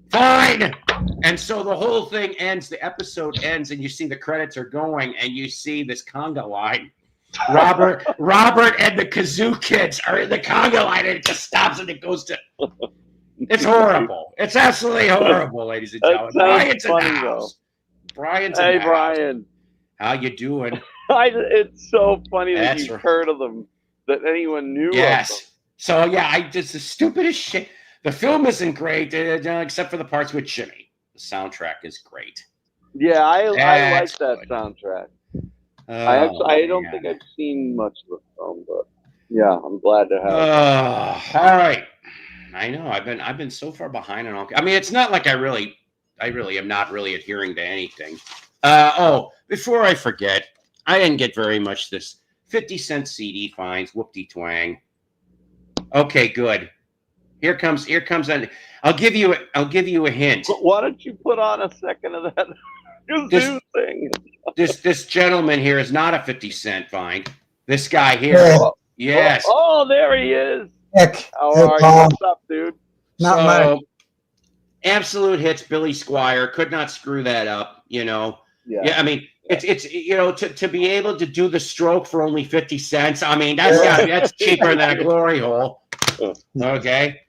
fine. And so the whole thing ends, the episode ends, and you see the credits are going, and you see this conga line. Robert and the kazoo kids are in the conga line, and it just stops and it goes to... It's horrible. It's absolutely horrible, ladies and gentlemen. Brian's in the house. Brian's in the house. Hey, Brian. How you doing? It's so funny that you've heard of them, that anyone knew of them. So, yeah, just the stupidest shit. The film isn't great, except for the parts with Jimmy. The soundtrack is great. Yeah, I like that soundtrack. I don't think I've seen much of the film, but yeah, I'm glad to have it. All right. I know. I've been so far behind on all. I mean, it's not like I really am not really adhering to anything. Before I forget, I didn't get very much this 50-cent CD fines. Whoop-de-twang. Okay, good. Here comes. I'll give you a hint. But why don't you put on a second of that kazoo thing? This gentleman here is not a 50-cent fine. This guy here. Yes. Oh, there he is. Nick. How are you? What's up, dude? Not much. Absolute hits. Billy Squire could not screw that up. Yeah. I mean, it's to be able to do the stroke for only 50 cents. I mean, that's cheaper than a glory hole. Okay.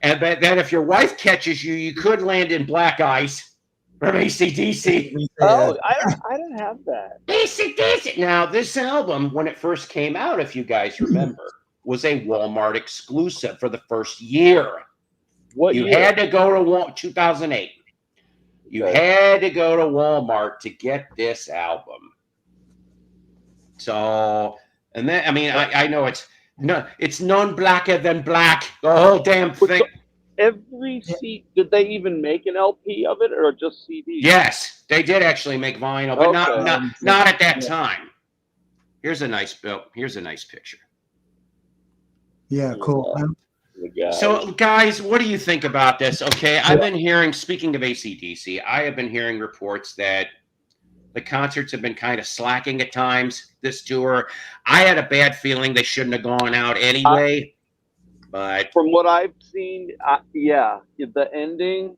And but then if your wife catches you, you could land in Black Ice from AC/DC. Oh, I didn't have that. AC/DC. Now, this album, when it first came out, if you guys remember, was a Walmart exclusive for the first year. What you year? had to go to 2008. You had to go to Walmart to get this album. So, and then I know it's none blacker than black. The whole damn thing. Every CD, did they even make an LP of it or just CD? Yes, they did actually make vinyl, but not at that time. Here's a nice picture. Yeah, cool. So, guys, what do you think about this? Okay, I've been hearing, speaking of AC/DC, I have been hearing reports that the concerts have been kind of slacking at times this tour. I had a bad feeling they shouldn't have gone out anyway. But from what I've seen, the ending,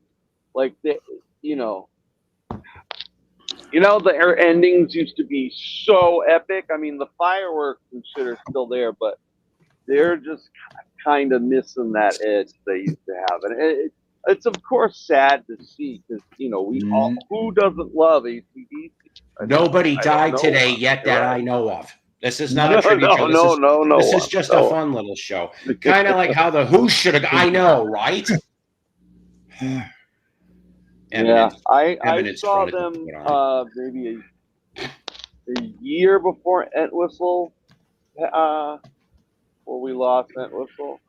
like the endings used to be so epic. I mean, the fireworks and shit are still there, but they're just kind of missing that edge they used to have, and it's of course sad to see because we all, who doesn't love AC/DC? Nobody died today yet that I know of. This is not a tribute show. This is just a fun little show. Kind of like how the Who should have. I know, right? I saw them maybe a year before Entwistle, before we lost Entwistle.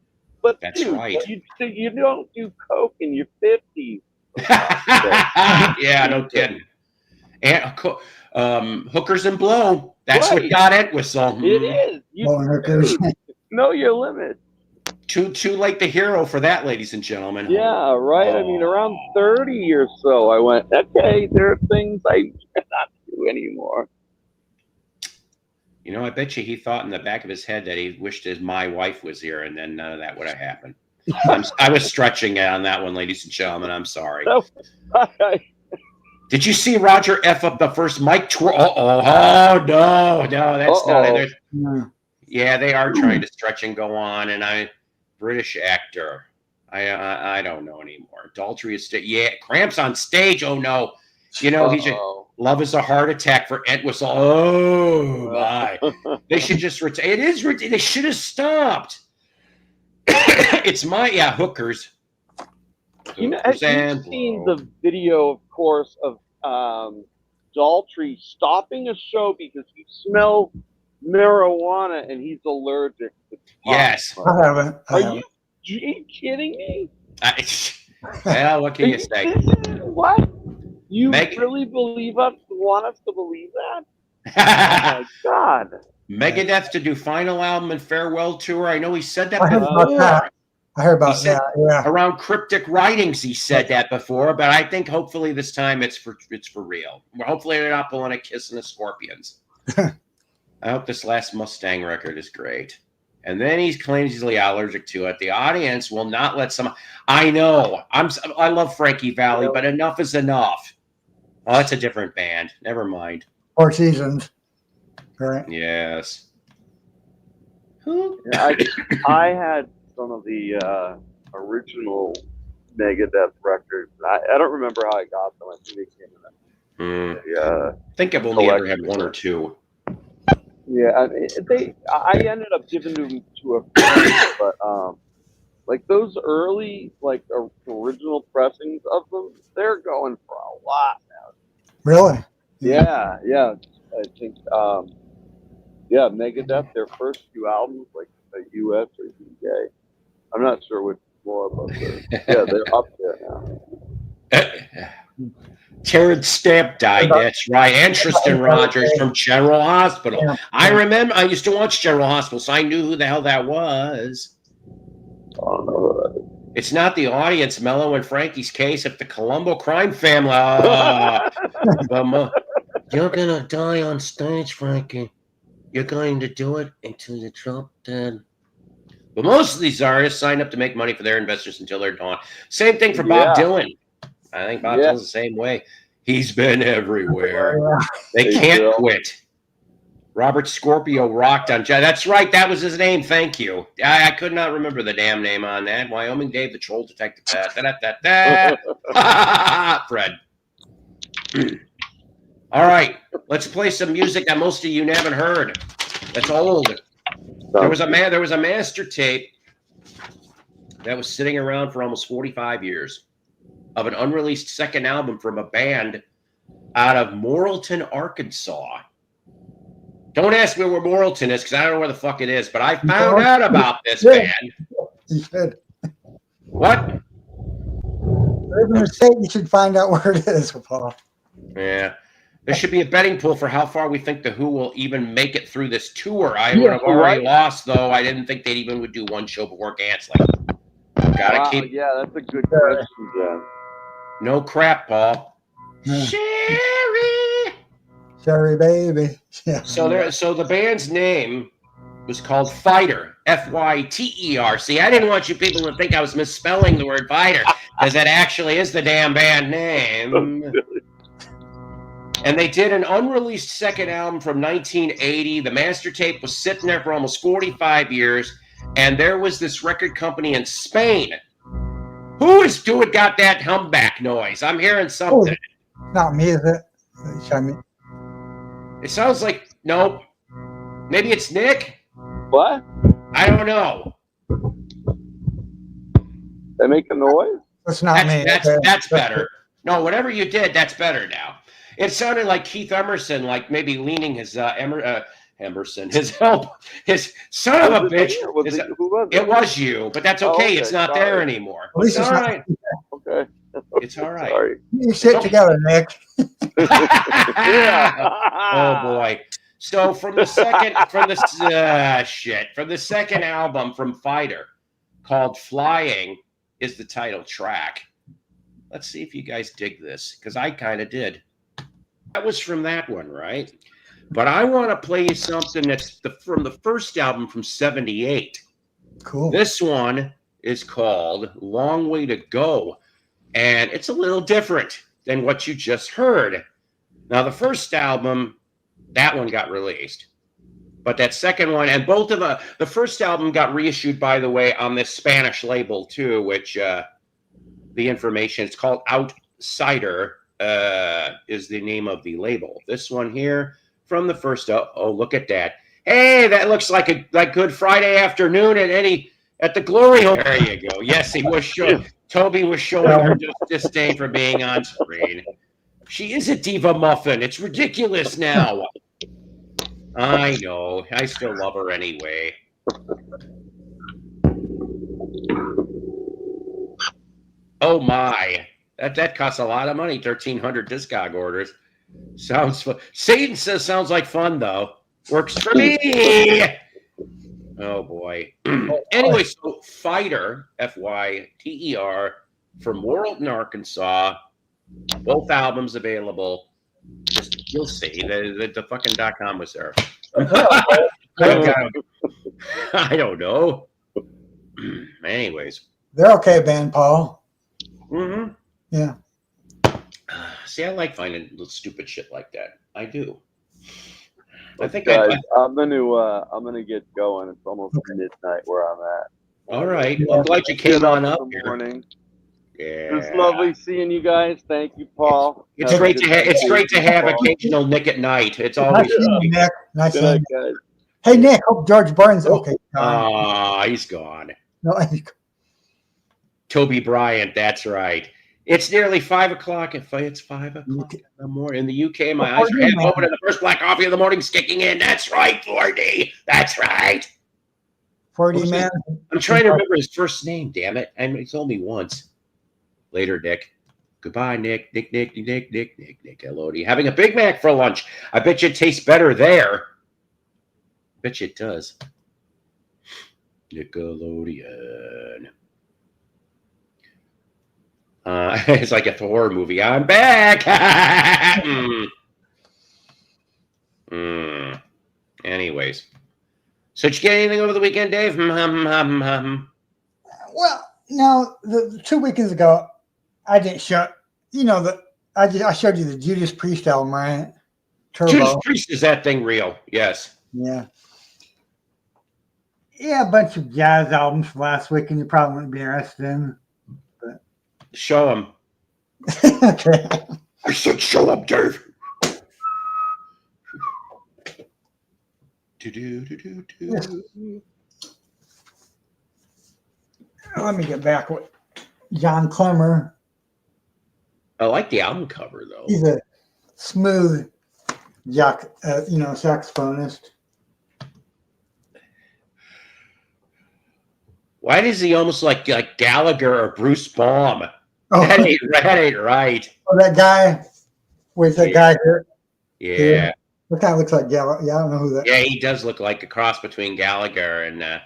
But that's right. You don't do coke in your 50s. Yeah, no kidding. And hookers and blow. That's what got Entwistle. It is. Know your limit. Too late the hero for that, ladies and gentlemen. Yeah, right. I mean, around 30 or so, I went, okay, there are things I cannot do anymore. I bet you he thought in the back of his head that he wished my wife was here, and then none of that would have happened. I was stretching on that one, ladies and gentlemen. I'm sorry. Did you see Roger F up the first mic twirl? No, that's not it. Yeah, they are trying to stretch and go on, and British actor. I don't know anymore. Adultery is cramps on stage. Oh no, he's love is a heart attack for Entwistle. Oh my, they should just it is they should have stopped. It's hookers. You know, have you seen the video, of course, of Daltrey stopping a show because he smelled marijuana and he's allergic to Yes. I haven't. Are you kidding me? Well, what can you say? What? You really want us to believe that? Oh my God. Megadeth to do final album and farewell tour. I know he said that I heard before. about that. I heard about that. Yeah. Around cryptic writings, he said that before, but I think hopefully this time it's for real. Hopefully they're not pulling a Kiss and the Scorpions. I hope this last Mustang record is great. And then he claims he's allergic to it. The audience will not let some. I know. I love Frankie Valli, but enough is enough. Oh, that's a different band. Never mind. 4 Seasons. Right. Yes. I had some of the original Megadeth records. I don't remember how I got them. I think they came in. I think I've only ever had 1 or 2. Yeah, I ended up giving them to a friend, but like those early, like original pressings of them, they're going for a lot now. Really? Yeah. I think, Megadeth, their first few albums, like the US or UK. I'm not sure which more, but they're up there now. Terrence Stamp died, that's right. And Tristan Rogers from General Hospital. Yeah. I remember, I used to watch General Hospital, so I knew who the hell that was. It's not the audience, Mello and Frankie's case, if the Colombo crime family. You're going to die on stage, Frankie. You're going to do it until you drop dead. But most of these artists signed up to make money for their investors until they're gone. Same thing for Bob Dylan. I think Bob Dylan's the same way. He's been everywhere. They can't quit. Robert Scorpio rocked on. That's right. That was his name. Thank you. I could not remember the damn name on that. Wyoming Dave, the Troll Detective. Fred. All right. Let's play some music that most of you haven't heard. That's old. There was a master tape that was sitting around for almost 45 years of an unreleased second album from a band out of Morrilton, Arkansas. Don't ask me where Morrilton is because I don't know where the fuck it is, but I found out about this band. You should. What? Live in the state, you should find out where it is, Paul. Yeah. There should be a betting pool for how far we think the Who will even make it through this tour. I would have already lost, though. I didn't think they even would do one show before canceling. Gotta keep. Yeah, that's a good question, Jen. No crap, Paul. Sherry, baby. Yeah. So the band's name was called Fyter, Fyter. See, I didn't want you people to think I was misspelling the word fighter, because that actually is the damn band name. And they did an unreleased second album from 1980. The master tape was sitting there for almost 45 years. And there was this record company in Spain. Who is doing got that humpback noise? I'm hearing something. Oh, not me, is it? It sounds like, nope. Maybe it's Nick? What? I don't know. They make a noise? That's not me. That's better. No, whatever you did, that's better now. It sounded like Keith Emerson, like maybe leaning his Emerson, his son of a bitch. It was you, but that's okay. It's not there anymore. It's all right. Okay. It's all right. Sorry. You sit together, Nick. Oh boy. So from the second album from Fyter, called Flying, is the title track. Let's see if you guys dig this, because I kind of did. That was from that one, right? But I want to play you something that's from the first album from '78. Cool. This one is called Long Way to Go, and it's a little different than what you just heard. Now, the first album, that one got released. But that second one, and both of the first album got reissued, by the way, on this Spanish label, too, which the information, it's called Outsider, is the name of the label. This one here from the first, oh, look at that. Hey, that looks like Good Friday afternoon at At the glory hole. There you go. Yes, he was showing. Toby was showing her disdain for being on screen. She is a diva muffin. It's ridiculous now. I know. I still love her anyway. Oh my. That costs a lot of money. 1,300 Discog orders. Sounds fun. Satan says sounds like fun though. Works for me. Oh boy. Anyway, so Fyter, Fyter, from Warrenton, Arkansas. Both albums available. Just you'll see. The fucking .com was there. I don't know. Anyways. They're okay band, Paul. Mm-hmm. Yeah. See, I like finding little stupid shit like that. I do. I think guys, I'm gonna get going. It's almost midnight where I'm at. All right. Well, I'm glad you came on up here. Morning. Yeah. It's lovely seeing you guys. Thank you, Paul. It's great to have occasional Nick at night. It's always Nick. Nice seeing you guys. Hey Nick, hope George Burns. Okay. He's gone. No, Toby Bryant. That's right. It's nearly 5 o'clock. It's 5 o'clock in the morning in the UK. My eyes are half open, and the first black coffee of the morning's kicking in. That's right, 4D. That's right. 4D man. I'm trying to remember his first name. Damn it! He told me once. Later, Nick. Goodbye, Nick. Nick. Hello to you. Having a Big Mac for lunch. I bet you it tastes better there. Bet you it does. Nickelodeon. It's like a horror movie. I'm back. Anyways, so did you get anything over the weekend, Dave? Well, no. The 2 weekends ago, I didn't show. You know I showed you the Judas Priest album, right? Turbo. Judas Priest, is that thing real? Yes. Yeah. Yeah, a bunch of jazz albums from last weekend you probably wouldn't be interested in. But... Show them. Okay. I said show up, Dave. Yes. Let me get back with John Clemmer. I like the album cover though. He's a smooth saxophonist. Why does he almost like Gallagher or Bruce Baum? Oh. That ain't right. Oh, that guy. Wait, that guy here. Yeah. That kind of looks like Gallagher. Yeah, I don't know who that. Yeah, he does look like a cross between Gallagher and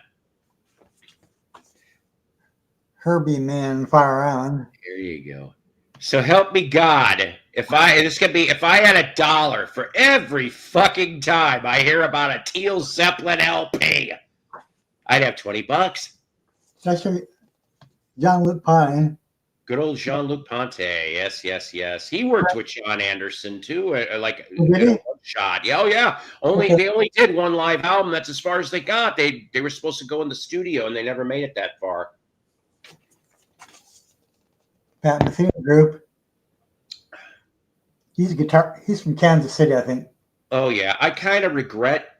Herbie Man Fire Island. There you go. So help me God. If I had $1 for every fucking time I hear about a Teal Zeppelin LP, I'd have $20. That's Jean-Luc Ponty. Good old Jean-Luc Ponty. Yes. He worked with Sean Anderson too. One shot. Yeah, oh yeah. They only did one live album. That's as far as they got. They were supposed to go in the studio and they never made it that far. Pat Metheny Group. He's a guitar. He's from Kansas City, I think. Oh yeah, I kind of regret.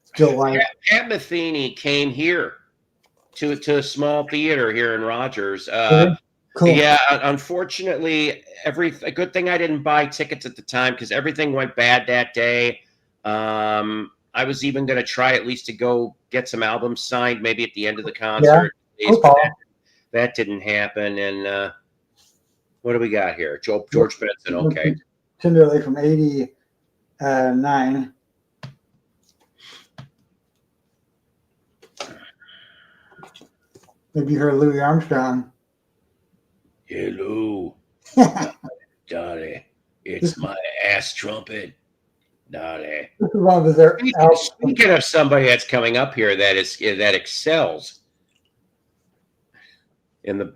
Still like Pat Metheny came here to a small theater here in Rogers. cool. Yeah, unfortunately, a good thing I didn't buy tickets at the time because everything went bad that day. I was even going to try at least to go get some albums signed, maybe at the end of the concert. Yeah. But that didn't happen. And what do we got here? George Benson. Okay. Tenderly from 89. Maybe you heard Louis Armstrong. Hello, Dolly. It's my ass trumpet, Dolly. This is one of their Speaking of somebody that's coming up here that excels in the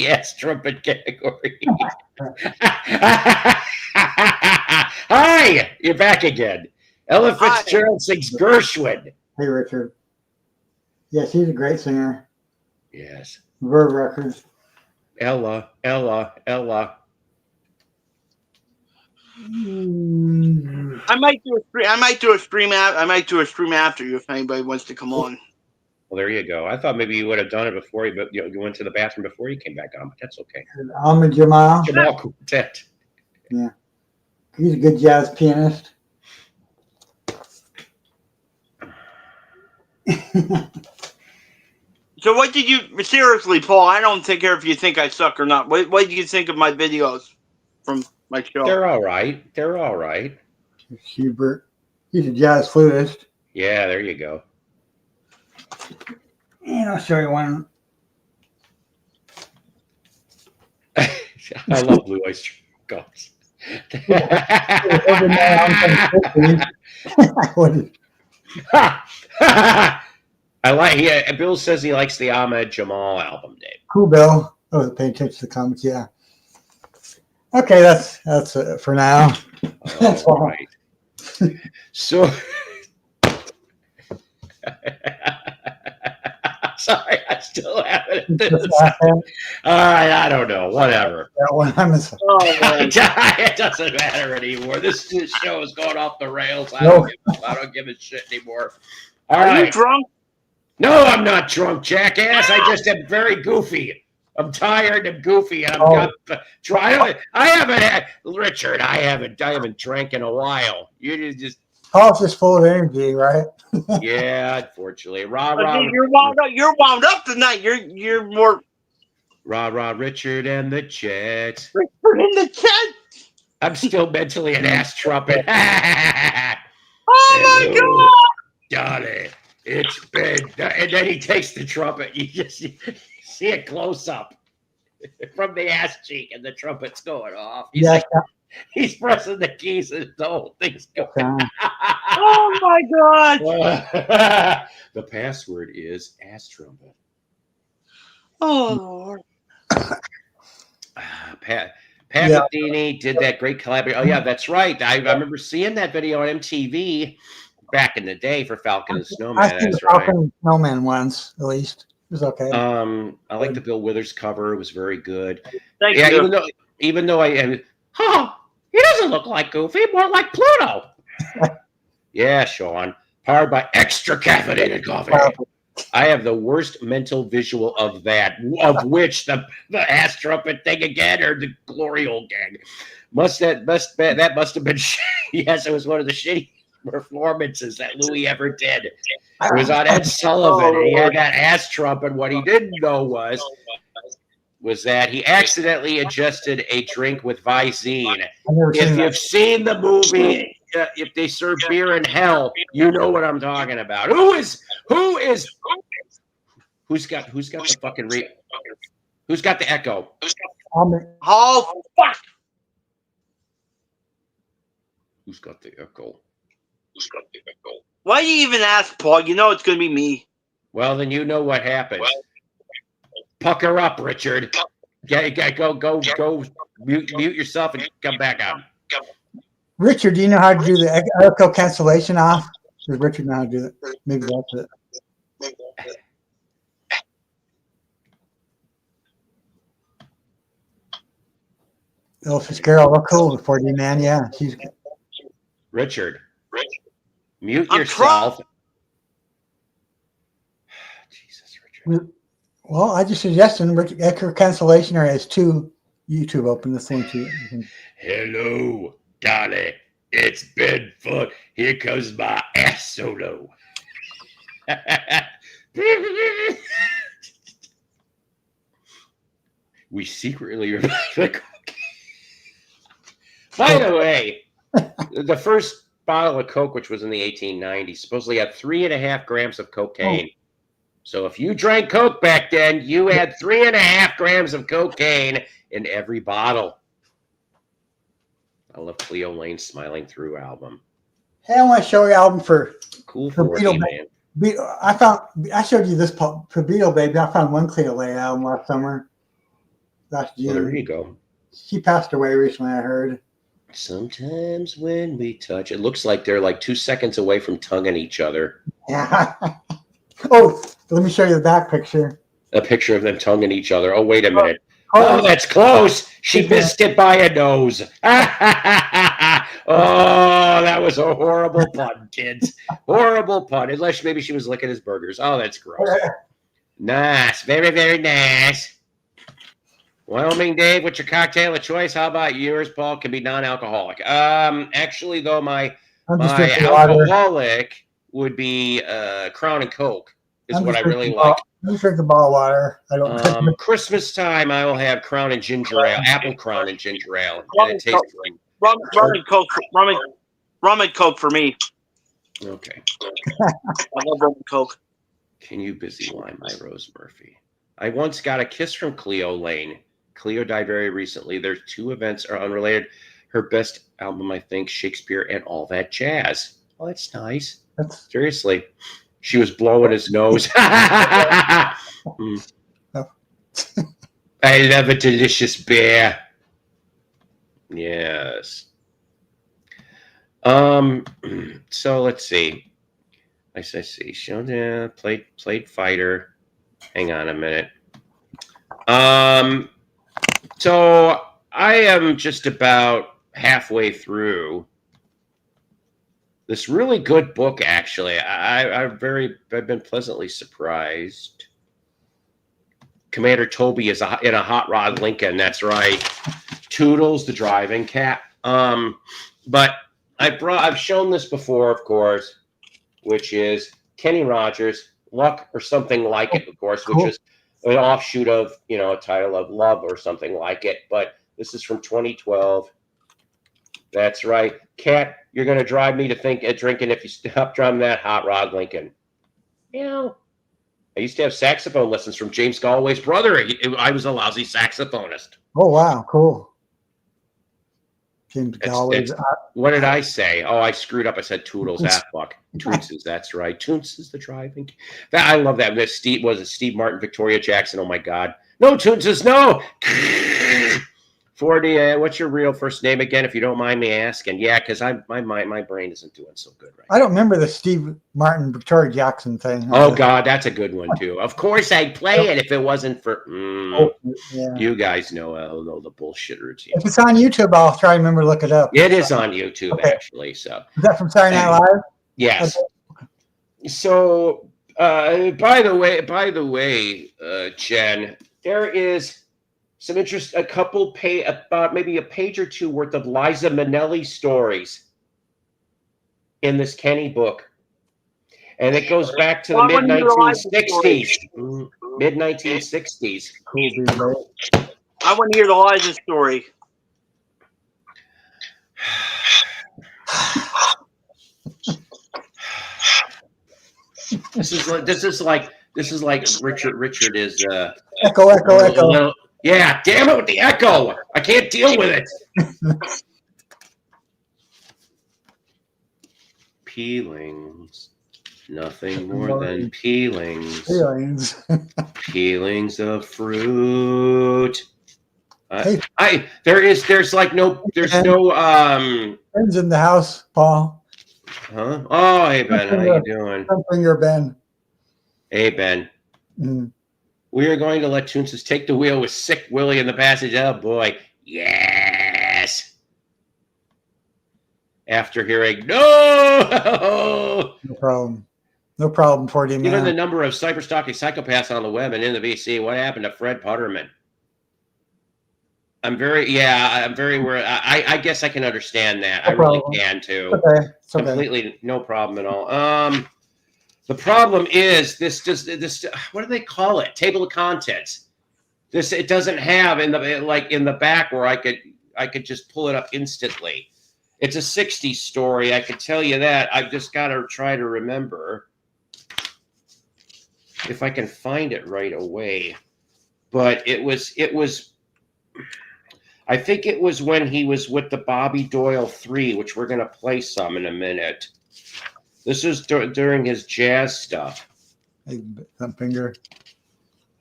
ass trumpet category. Hi, you're back again. Ella Fitzgerald sings Gershwin. Hey, Richard. Yes, he's a great singer. Yes. Verve Records. Ella. I might do a stream. I might do a stream after you if anybody wants to come on. Well, there you go. I thought maybe you would have done it before you, but you went to the bathroom before you came back on. But that's okay. Ahmed Jamal. Jamal Quartet. Yeah, he's a good jazz pianist. So what did you seriously, Paul? I don't care if you think I suck or not. What did you think of my videos from my show? They're all right. They're all right. Hubert, he's a jazz flutist. Yeah, there you go. And I'll show you one. I love Blue Oyster Cult. I like. Yeah, Bill says he likes the Ahmed Jamal album, Dave. Cool, Bill. Oh, pay attention to the comments. Yeah. Okay, that's it for now. That's all right. So, sorry, I still haven't. All right, I don't know. Whatever. That one, it doesn't matter anymore. This show is going off the rails. I don't give a shit anymore. All right. Are you drunk? No, I'm not drunk, jackass. I just am very goofy. I'm tired and goofy, and I'm trying. I haven't had Richard. I haven't drank in a while. You just. Paul's just full of energy, right? Yeah, unfortunately. You're wound up tonight. You're more. Rah, Richard and the Chet. Richard and the Chet. I'm still mentally an ass trumpet. Oh my God, Johnny, it's been. And then he takes the trumpet. You just see it close up from the ass cheek, and the trumpet's going off. He's pressing the keys, and the whole thing's going. Oh my God! The password is ass trumpet. Oh Lord. Pat Metheny did that great collaboration. Oh yeah, that's right. I remember seeing that video on MTV back in the day for Falcon and Snowman. I seen Falcon and Snowman once, at least. It was okay. I like the Bill Withers cover. It was very good. Thank you. Even though he doesn't look like Goofy, more like Pluto. Yeah, Sean. Powered by extra caffeinated coffee. I have the worst mental visual of that, of which the ass trumpet thing again, or the glory hole gag. That must have been. Yes, it was one of the shitty performances that Louis ever did. It was on Ed Sullivan, and he had that ass trumpet. What he didn't know was that he accidentally ingested a drink with Visine. If you've seen the movie, if they serve beer in hell, you know what I'm talking about. Who's got the fucking who's got the echo? Oh fuck! Who's got the echo? Why do you even ask, Paul? You know it's gonna be me. Well, then you know what happens. Pucker up, Richard. Go. Mute yourself and come back out. Richard, do you know how to do the echo cancellation off? Does Richard know how to do that? Maybe that's it. Ella Fitzgerald, look cool before you, man. Yeah, she's good. Richard, mute yourself. Jesus, Richard. Well, I just suggested echo cancellation or has two YouTube open. This one too. Hello, Dolly. It's been fun. Here comes my ass solo. We secretly By the way, the first bottle of Coke, which was in the 1890s, supposedly had 3.5 grams of cocaine. So if you drank Coke back then, you had 3.5 grams of cocaine in every bottle. I love Cleo Lane's Smiling Through album. Hey, I want to show you an album for Cool 40, man. I showed you this for Beetle Baby. I found one Cleo Lane album last summer. Last June. Well, there you go. She passed away recently, I heard. Sometimes when we touch, it looks like they're like 2 seconds away from tonguing each other. Yeah. Oh, let me show you the back picture. A picture of them tonguing each other. Oh, wait a minute. Oh, that's close. She missed it by a nose. Oh, that was a horrible pun, kids. Horrible pun. Unless maybe she was licking his burgers. Oh, that's gross. Nice. Very, very nice. Wyoming Dave, what's your cocktail of choice? How about yours, Paul? Can be non-alcoholic. Actually, though, my alcoholic would be Crown and Coke is what I really like. I'm drinking bottled water. I don't. Christmas time, I will have Crown and ginger ale, apple Crown and ginger ale, and it tastes great. Rum and Coke for me. Okay. I love rum and Coke. Can you busy line my Rose Murphy? I once got a kiss from Cleo Lane. Cleo died very recently. Their two events are unrelated. Her best album, I think, Shakespeare and All That Jazz. Oh, that's nice. Seriously. She was blowing his nose. I love a delicious bear. Yes. So let's see. I see. Showdown played Fyter. Hang on a minute. So I am just about halfway through this really good book. Actually, I've been pleasantly surprised. Commander Toby is in a hot rod Lincoln. That's right. Toodles, the driving cat. But I've shown this before, of course, which is Kenny Rogers, Luck or Something Like It, of course, which is an offshoot of, a title of Love or Something Like It. But this is from 2012. That's right. Cat, you're going to drive me to think at drinking if you stop driving that hot rod Lincoln. I used to have saxophone lessons from James Galway's brother. I was a lousy saxophonist. Oh, wow. Cool. James Galway. What did I say? Oh, I screwed up. I said Toodles. Fuck. Toonses, that's right. Toonses, the driving. I love that. Steve Martin, Victoria Jackson. Oh, my God. No, Toonses, no. 40, what's your real first name again, if you don't mind me asking? Yeah, because my brain isn't doing so good right now. I don't remember the Steve Martin, Victoria Jackson thing. Oh, God, that's a good one, too. Of course I'd play it if it wasn't for... You guys know the bullshit routine. If it's on YouTube, I'll try to remember to look it up. It is on YouTube, actually. So is that from Saturday Night Live? Yes. Okay. So, by the way, Jen, there is... some interest, about maybe a page or two worth of Liza Minnelli stories in this Kenny book. And it goes back to the mid-1960s. Mid-1960s. I want to hear the Liza story. This is like Richard is Echo. Yeah, damn it with the echo. I can't deal with it. Peelings. Nothing more than peelings. Peelings of fruit. There's no Ben's in the house, Paul. Huh? Oh, hey Ben, how you doing? Finger Ben. Hey Ben. Mm-hmm. We are going to let Toonses take the wheel with Sick Willie in the passage. Oh, boy. Yes. After hearing, no problem. No problem for you, man. Given the number of cyberstalking psychopaths on the web and in the VC, what happened to Fred Putterman? I'm very worried. I guess I can understand that. No problem. Really can, too. Okay. It's okay. Completely no problem at all. The problem is this. What do they call it? Table of contents. It doesn't have in the back where I could just pull it up instantly. It's a 60s story. I can tell you that. I've just got to try to remember if I can find it right away. But it was. I think it was when he was with the Bobby Doyle 3, which we're going to play some in a minute. This is during his jazz stuff. Hey, finger.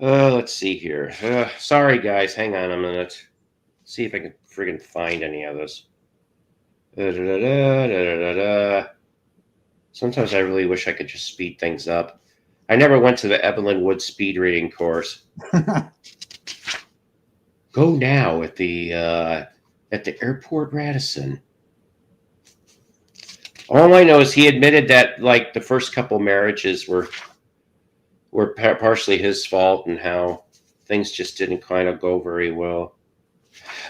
Let's see here. Sorry, guys. Hang on a minute. See if I can friggin' find any of this. Sometimes I really wish I could just speed things up. I never went to the Evelyn Wood speed reading course. Go now at the airport Radisson. All I know is he admitted that like the first couple marriages were partially his fault and how things just didn't kind of go very well.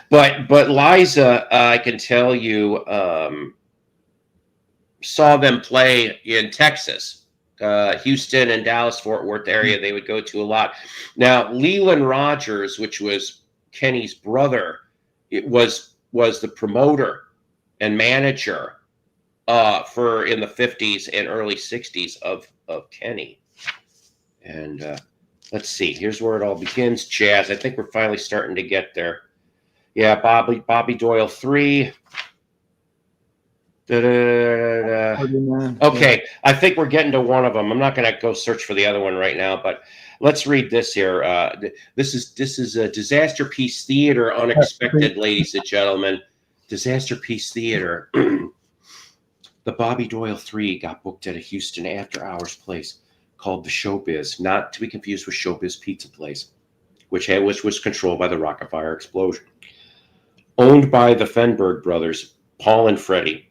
But Liza, I can tell you, saw them play in Texas, Houston and Dallas, Fort Worth area. They would go to a lot. Now, Leland Rogers, which was Kenny's brother, it was the promoter and manager for in the 50s and early 60s of Kenny. And let's see, here's where it all begins. Jazz. I think we're finally starting to get there. Yeah, Bobby Doyle 3. Okay, I think we're getting to one of them. I'm not going to go search for the other one right now, but let's read this here. This is a Disaster Piece Theater Unexpected, ladies and gentlemen. Disaster Piece Theater. The Bobby Doyle 3 got booked at a Houston after-hours place called the Showbiz, not to be confused with Showbiz Pizza Place, which was controlled by the Rockefeller explosion. Owned by the Fenberg brothers, Paul and Freddie.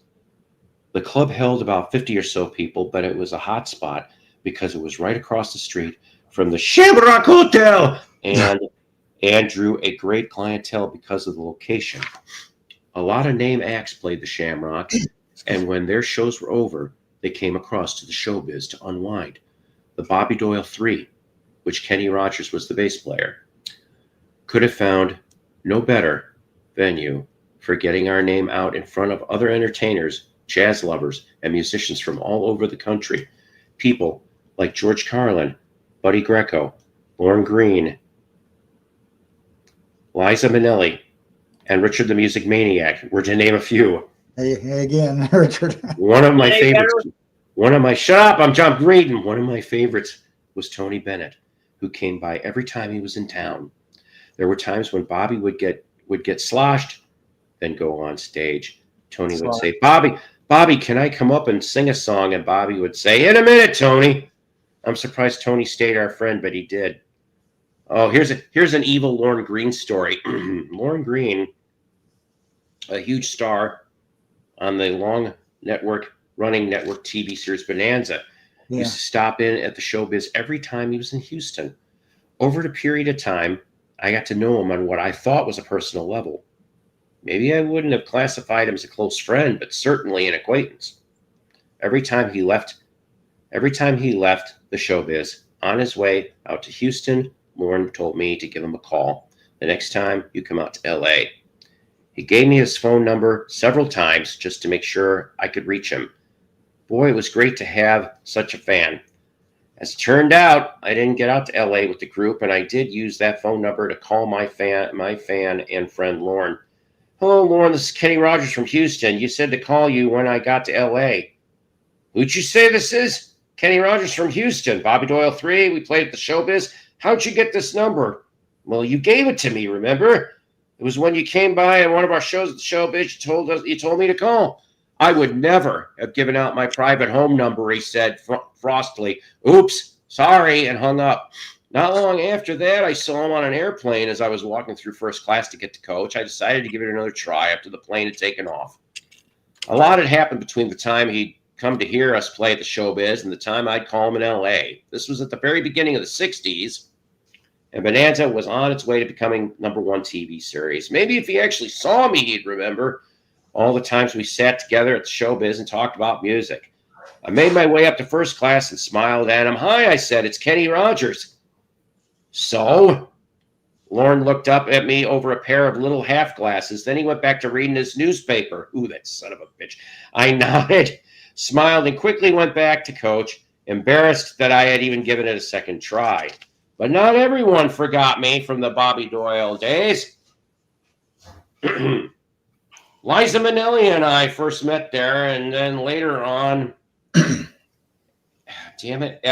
The club held about 50 or so people, but it was a hot spot because it was right across the street from the Shamrock Hotel and drew a great clientele because of the location. A lot of name acts played the Shamrock, and when their shows were over, they came across to the Showbiz to unwind. The Bobby Doyle 3, which Kenny Rogers was the bass player, could have found no better venue for getting our name out in front of other entertainers, jazz lovers, and musicians from all over the country. People like George Carlin, Buddy Greco, Lorne Greene, Liza Minnelli, and Richard the Music Maniac were to name a few. Hey again, Richard. One of my favorites. Shut up, I'm John Braden. One of my favorites was Tony Bennett, who came by every time he was in town. There were times when Bobby would get sloshed, then go on stage. Tony would say, Bobby, can I come up and sing a song? And Bobby would say, in a minute, Tony. I'm surprised Tony stayed our friend, but he did. Oh, here's an evil Lorne Greene story. Lorne Greene, a huge star on the running network TV series Bonanza, used to stop in at the Showbiz every time he was in Houston. Over a period of time, I got to know him on what I thought was a personal level. Maybe I wouldn't have classified him as a close friend, but certainly an acquaintance. Every time he left the Showbiz, on his way out to Houston, Lorne told me to give him a call the next time you come out to LA. He gave me his phone number several times just to make sure I could reach him. Boy, it was great to have such a fan. As it turned out, I didn't get out to LA with the group, and I did use that phone number to call my fan and friend Lorne. Hello, Lorne, this is Kenny Rogers from Houston. You said to call you when I got to LA. Who'd you say this is? Kenny Rogers from Houston. Bobby Doyle 3, we played at the Showbiz. How'd you get this number? Well, you gave it to me, remember? It was when you came by at one of our shows at the Showbiz, you told me to call. I would never have given out my private home number, he said frostily. Oops, sorry, and hung up. Not long after that, I saw him on an airplane as I was walking through first class to get to coach. I decided to give it another try after the plane had taken off. A lot had happened between the time he'd come to hear us play at the Showbiz and the time I'd call him in LA. This was at the very beginning of the 60s, and Bonanza was on its way to becoming #1 TV series. Maybe if he actually saw me, he'd remember all the times we sat together at the Showbiz and talked about music. I made my way up to first class and smiled at him. Hi, I said, it's Kenny Rogers. So? Lorne looked up at me over a pair of little half glasses. Then he went back to reading his newspaper. Ooh, that son of a bitch. I nodded, smiled, and quickly went back to coach, embarrassed that I had even given it a second try. But not everyone forgot me from the Bobby Doyle days. Liza Minnelli and I first met there, and then later on, damn it,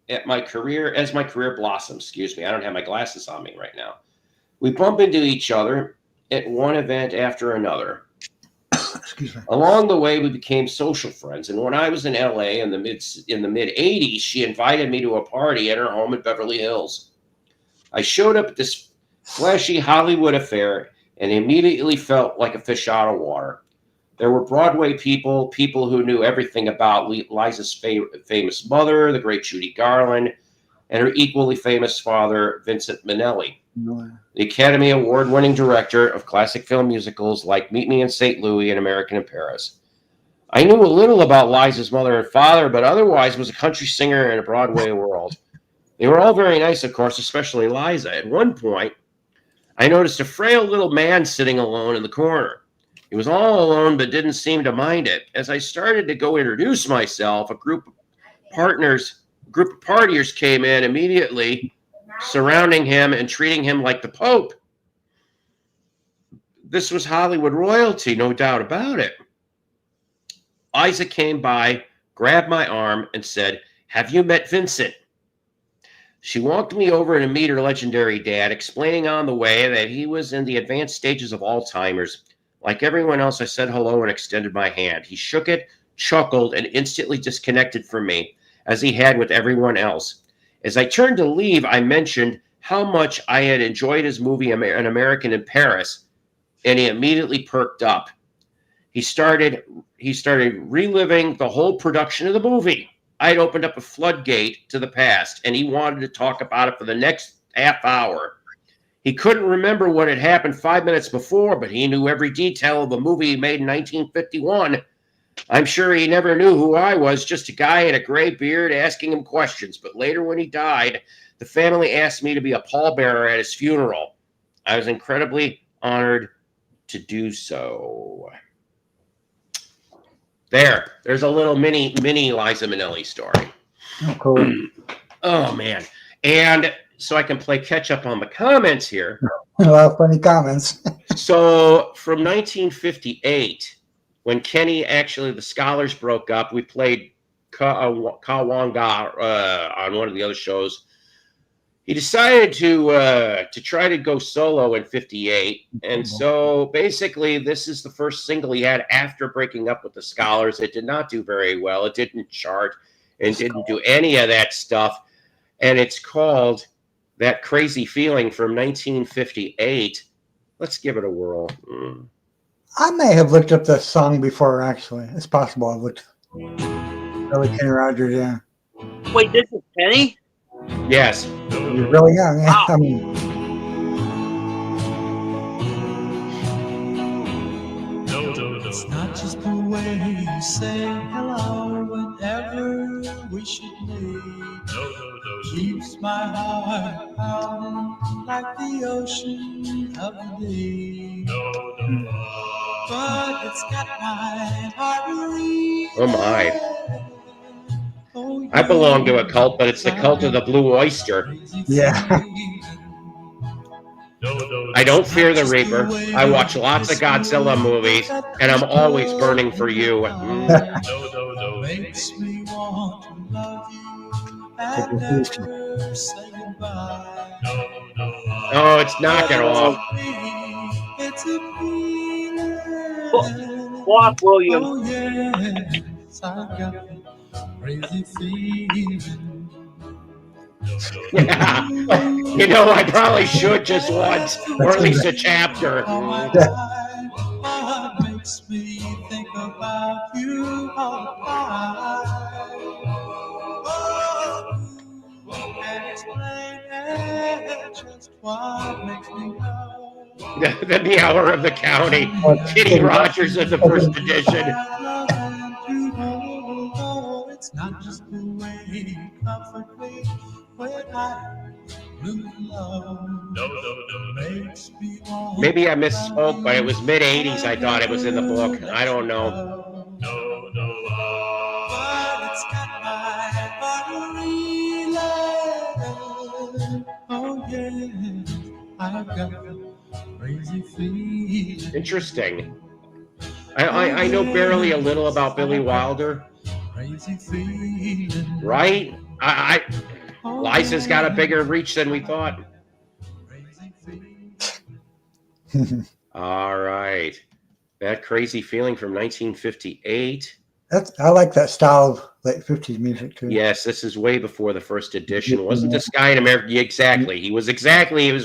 as my career blossomed, excuse me, I don't have my glasses on me right now. We bump into each other at one event after another. Excuse me. Along the way, we became social friends, and when I was in LA in the mid '80s, she invited me to a party at her home in Beverly Hills. I showed up at this flashy Hollywood affair and immediately felt like a fish out of water. There were Broadway people who knew everything about Liza's famous mother, the great Judy Garland, and her equally famous father, Vincent Minnelli, the Academy Award-winning director of classic film musicals like Meet Me in St. Louis and American in Paris. I knew a little about Liza's mother and father, but otherwise was a country singer in a Broadway world. They were all very nice, of course, especially Liza. At one point, I noticed a frail little man sitting alone in the corner. He was all alone, but didn't seem to mind it. As I started to go introduce myself, a group of partiers came in immediately, surrounding him and treating him like the Pope. This was Hollywood royalty, no doubt about it. Liza came by, grabbed my arm, and said, "Have you met Vincent?" She walked me over to meet her legendary dad, explaining on the way that he was in the advanced stages of Alzheimer's. Like everyone else, I said hello and extended my hand. He shook it, chuckled, and instantly disconnected from me, as he had with everyone else. As I turned to leave, I mentioned how much I had enjoyed his movie An American in Paris, and he immediately perked up. He started reliving the whole production of the movie. I'd opened up a floodgate to the past, and he wanted to talk about it for the next half hour. He couldn't remember what had happened 5 minutes before, but he knew every detail of the movie he made in 1951. I'm sure he never knew who I was, just a guy in a gray beard asking him questions. But later when he died, the family asked me to be a pallbearer at his funeral. I was incredibly honored to do so. There's a little mini Liza Minnelli story. Oh, cool. Oh, man. And so I can play catch up on the comments here. A lot of funny comments. So from 1958, when Kenny, actually the Scholars broke up, we played Kawanga on one of the other shows. He decided to try to go solo in 58. And so basically this is the first single he had after breaking up with the Scholars. It did not do very well. It didn't chart and didn't do any of that stuff. And it's called That Crazy Feeling from 1958. Let's give it a whirl. I may have looked up the song before, actually. It's possible I've looked. Early Kenny Rogers, yeah. Wait, this is Kenny? Yes. You're really young, yeah. Wow. I mean, It's not just the way you say hello whenever we should meet. Keeps my heart pounding like the ocean of the deep. But it's got my heart really. Oh my. I belong to a cult, but it's the cult of the Blue Oyster. yeah. I don't fear the Reaper. I watch lots of Godzilla movies, and I'm always burning for you. Makes me want to love you and never say goodbye. Oh, it's knocking off. It's a feeling. Walk, William. Oh yes, I've got a crazy feeling. Yeah. You know, I probably should just once, or at least a chapter. What makes me think about you all the time? Oh, can't explain it, just what makes me know. The hour of the county. Kitty Rogers of the first edition. It's not just the way you comfort me when I lose love. Makes me want. Maybe I misspoke, but it was mid-'80s. I thought it was in the book. I don't know. But it's got my heart reeling. Oh yeah, I've got a crazy feeling. Interesting. I know barely a little about Billy Wilder. Crazy feeling. Right? Liza's got a bigger reach than we thought. All right. That Crazy Feeling from 1958. I like that style of late 50s music, too. Yes, this is way before the first edition. Wasn't this guy in America? Exactly. He was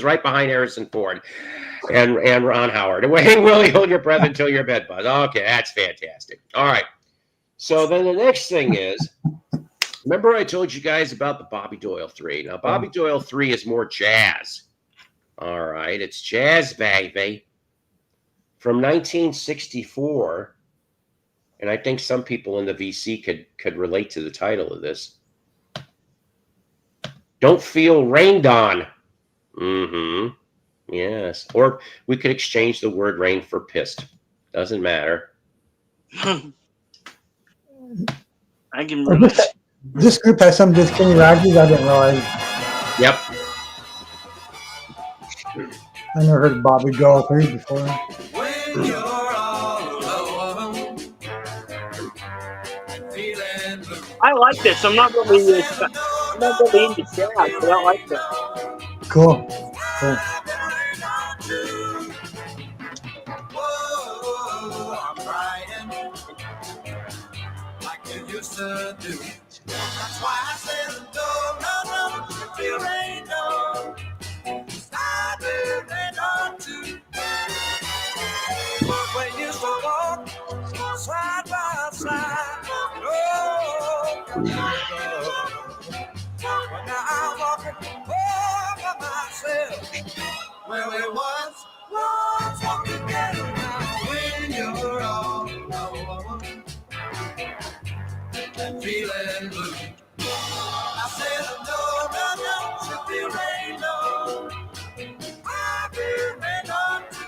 right behind Harrison Ford. and Ron Howard. Hey, Willie, hold your breath until your bed buzz. Okay, that's fantastic. All right. So then the next thing is, remember I told you guys about the Bobby Doyle 3. Now, Bobby Doyle 3 is more jazz. All right, it's jazz, baby. From 1964, and I think some people in the VC could relate to the title of this. Don't Feel Rained On. Mm-hmm. Yes. Or we could exchange the word rain for pissed. Doesn't matter. I can relate. This group has some of Kenny Rogers. I didn't realize. Yep. I never heard of Bobby Doyle 3 before. When you're all alone and feeling blue. I like this. I'm not really into jazz, but I like this. Cool. Cool. Whoa, I'm crying like you used to do. That's why I said no, feel rain on. I feel rain on too. When you used to walk side by side, oh, but now I'm walking all by myself. Where we once walking together now. When you're all alone and feeling blue, I said no, should be rain on. I feel rain on too.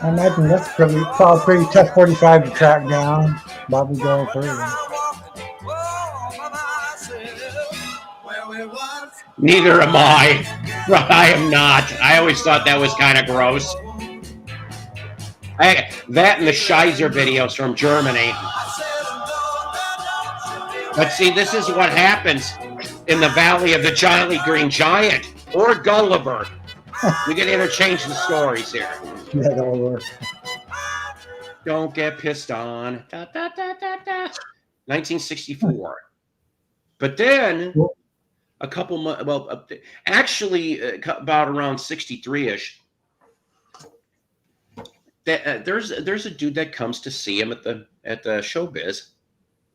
I imagine that's probably pretty tough 45 to track down. Bobby Doyle 3. Neither am I. I am not. I always thought that was kind of gross. That and the Scheiser videos from Germany. But see, this is what happens in the Valley of the Jolly Green Giant or Gulliver. We can interchange the stories here. Yeah, that'll work. Don't get pissed on. Da, da, da, da, da. 1964. But then a couple months, well, actually about around 63-ish, there's a dude that comes to see him at the Showbiz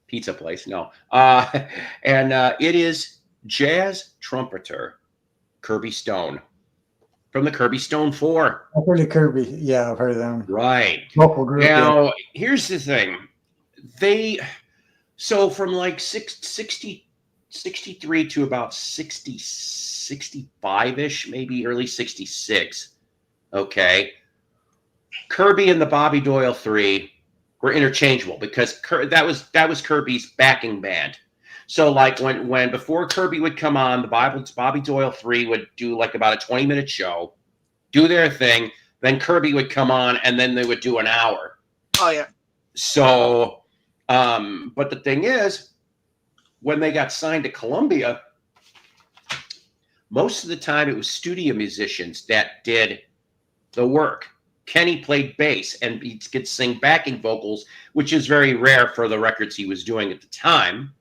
pizza place. No. And it is jazz trumpeter Kirby Stone. From the Kirby Stone 4. I've heard of Kirby. Yeah, I've heard of them. Right. Local group. Now, here's the thing. So from like 63 to about 60, 65-ish, maybe early 66. Okay. Kirby and the Bobby Doyle 3 were interchangeable because that was Kirby's backing band. So like when before Kirby would come on, the Bobby Doyle 3 would do like about a 20-minute show, do their thing. Then Kirby would come on, and then they would do an hour. Oh yeah. So, but the thing is, when they got signed to Columbia, most of the time it was studio musicians that did the work. Kenny played bass, and he could sing backing vocals, which is very rare for the records he was doing at the time.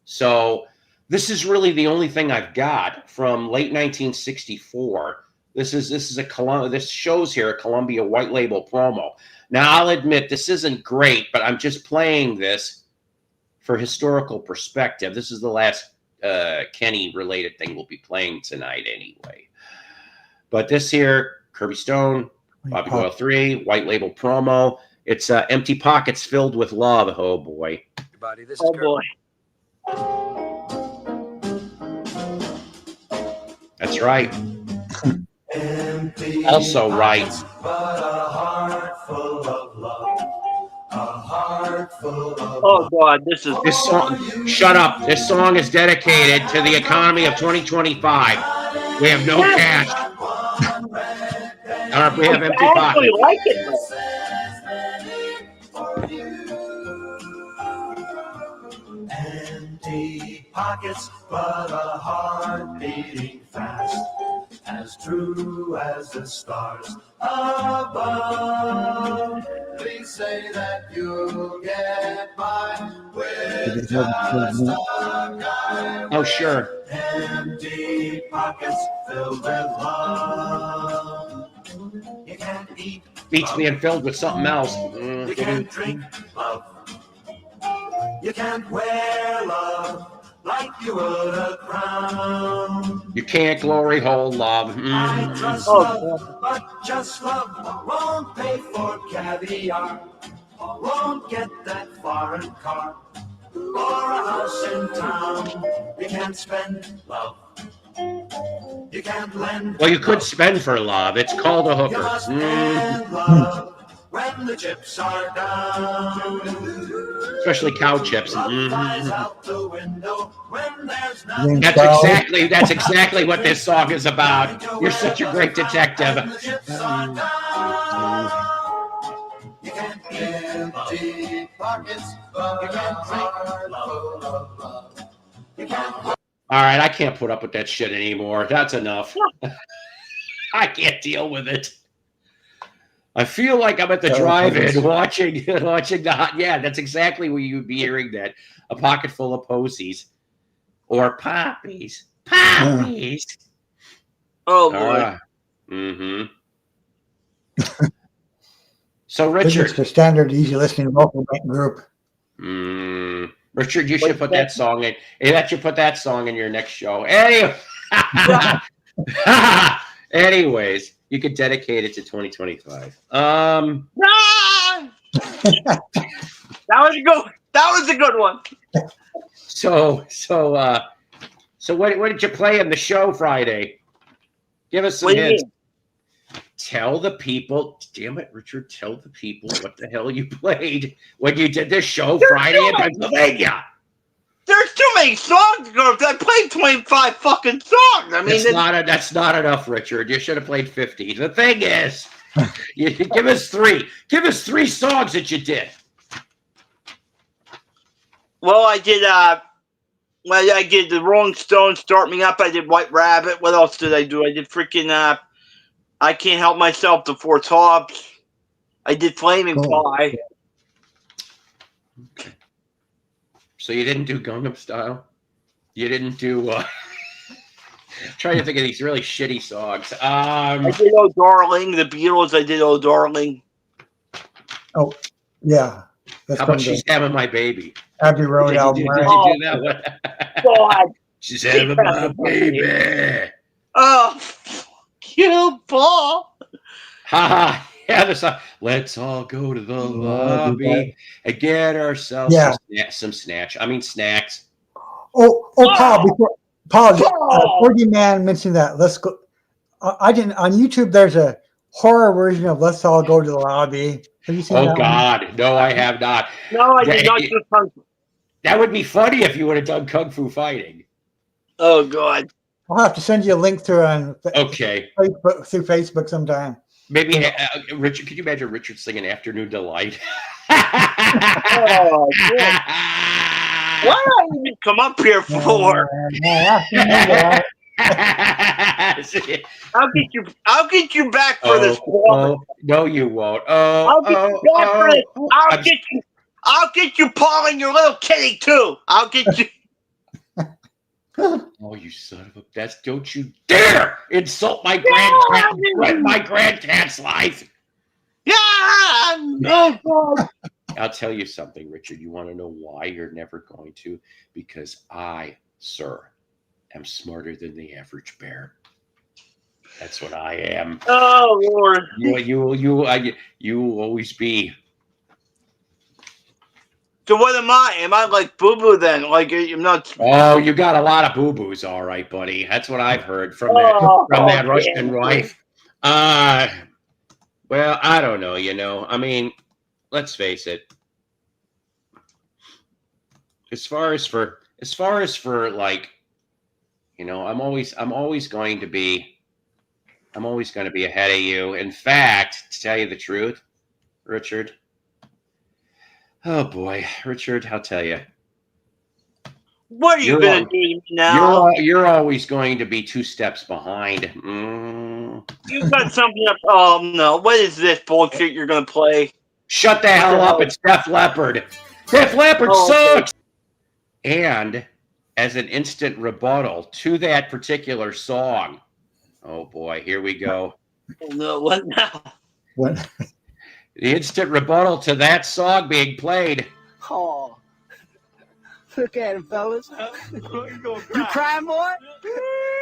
So this is really the only thing I've got from late 1964. This shows here a Columbia white label promo. Now I'll admit this isn't great, but I'm just playing this for historical perspective. This is the last Kenny related thing we'll be playing tonight anyway. But this here, Kirby Stone, Bobby Doyle 3, white label promo. It's Empty Pockets Filled with Love. Oh boy. Everybody, this Oh is boy. That's right. Also right. Oh God, this song. Shut up. This song is dedicated to the economy of 2025. We have no cash. We have empty I pockets. actually like it. empty pockets. pockets, but a heart beating fast, as true as the stars above. Please say that you'll get by with just a guy. Oh, sure. Empty pockets filled with love. You can't eat Beats love. being filled with something else. You can't drink love. You can't wear love like you would a crown. You can't glory hole love. I trust love, but just love won't pay for caviar, won't get that foreign car, or a house in town. You can't spend love. You can't lend. Well, you could spend for love. It's called a hooker. You must spend love when the chips are down. Especially cow chips. Love flies out the window when there's That's exactly what this song is about. You're such a great detective. You can't empty pockets, but you can't drink love. You can't. All right, I can't put up with that shit anymore. That's enough. I can't deal with it. I feel like I'm at the drive-in watching the hot. Yeah, that's exactly where you'd be hearing that. A pocket full of posies or poppies. Poppies. Oh boy. Mm-hmm. So Richard, This is the standard easy listening local group. Richard, you should put that song in. That should put that song in your next show. Anyway. Anyways, you could dedicate it to 2025. That was a good one. So what did you play in the show Friday? Give us some hints. Tell the people, damn it, Richard, tell the people what the hell you played when you did this show Friday in Pennsylvania. There's too many songs to go. I played 25 fucking songs. I mean, that's not enough, Richard. You should have played 50. The thing is, you give us three. Give us 3 songs that you did. Well, I did. I did the Rolling Stones, "Start Me Up." I did White Rabbit. What else did I do? I did freaking I Can't Help Myself, the Four Tops. I did Flaming Pie. Okay. So you didn't do Gangnam Style? You didn't do trying to think of these really shitty songs. I did "Oh Darling," the Beatles. I did "Oh Darling." Oh, yeah. How about "She's Having My Baby"? Abbey Road album. Did you do that one? God. She's having my baby. Oh, you Paul. Ha! Yeah, the song. Let's all go to the lobby and get ourselves some snatch. I mean snacks. Paul, Fergie Man mentioned that. Let's go. I didn't on YouTube. There's a horror version of "Let's All Go to the Lobby." Have you seen that? Oh God, one? No, I have not. No, I did not. That would be funny if you would have done Kung Fu Fighting. Oh God. I'll have to send you a link to it Facebook, through Facebook sometime. Maybe Richard. Could you imagine Richard singing "Afternoon Delight"? Oh, what did I even come up here for? I'll get you back for this. No, you won't. I'll get you, Paul, and your little kitty too. I'll get you. Oh, you son of a! Don't you dare insult my grandcat's life. Yeah. Oh God. I'll tell you something, Richard. You want to know why you're never going to? Because I, sir, am smarter than the average bear. That's what I am. Oh Lord. You will always be. So what am I? Am I like Boo Boo then? Like I'm not. Oh, you got a lot of boo boos, all right, buddy. That's what I've heard from that Russian wife. Well, I don't know. I mean, let's face it. As far as for like, I'm always going to be ahead of you. In fact, to tell you the truth, Richard. Oh boy, Richard, I'll tell you. What are you going to do to me now? You're always going to be 2 steps behind. You got something up. Oh, no. What is this bullshit you're going to play? Shut the hell up. It's Def Leppard. Def Leppard sucks. Okay. And as an instant rebuttal to that particular song, oh, boy, here we go. Oh, no. What now? What? The instant rebuttal to that song being played. Oh. Look at him, fellas. You crying, boy?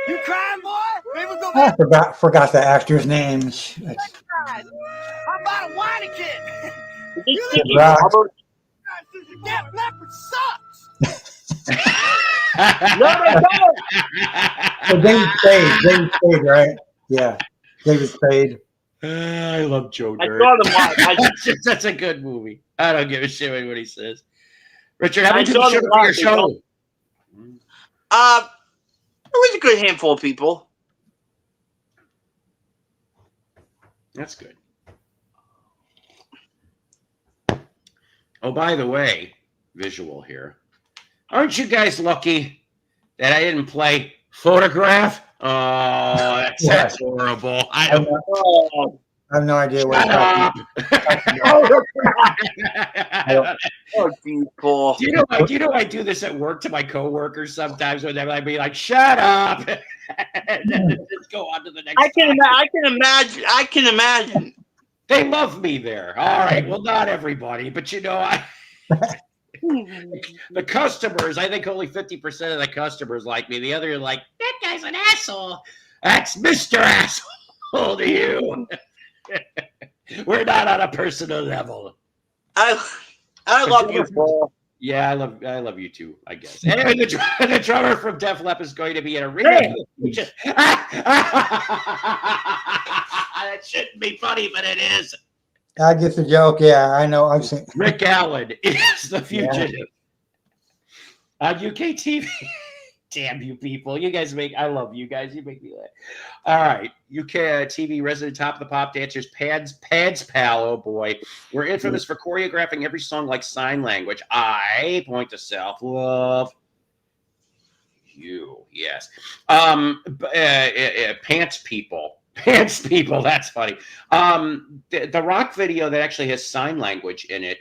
You crying, boy? Maybe we'll go back. I forgot the actor's name. How about a whiny kid? Def Leppard sucks. No. So David Spade, right? Yeah, David Spade. I love Joe Dirt. I saw the That's a good movie. I don't give a shit what he says. Richard, how many people showed up for your show? It was a good handful of people. That's good. Oh, by the way, visual here. Aren't you guys lucky that I didn't play Photograph? Oh, that's horrible. I have no idea what. Oh, people. Do you know I do this at work to my coworkers sometimes when they'll be like, "Shut up," and then just go on to the next. I can imagine. They love me there. All right. Well, not everybody, but the customers. I think only 50% of the customers like me. The other are like, "That guy's an asshole." That's Mr. Asshole to you. We're not on a personal level. I love you, Paul. Yeah, I love you too, I guess. Anyway, the drummer from Def Leppard is going to be in a remake. That shouldn't be funny, but it is. I get the joke. Yeah, I know. I've seen. Rick Allen is the fugitive on UK TV. Damn you people. You guys I love you guys. You make me laugh. All right. UK TV resident Top of the Pop dancers, Pads Pal. Oh boy. We're infamous for choreographing every song like sign language. I point to self-love. You, yes. Pants people. Pants people. That's funny. The rock video that actually has sign language in it.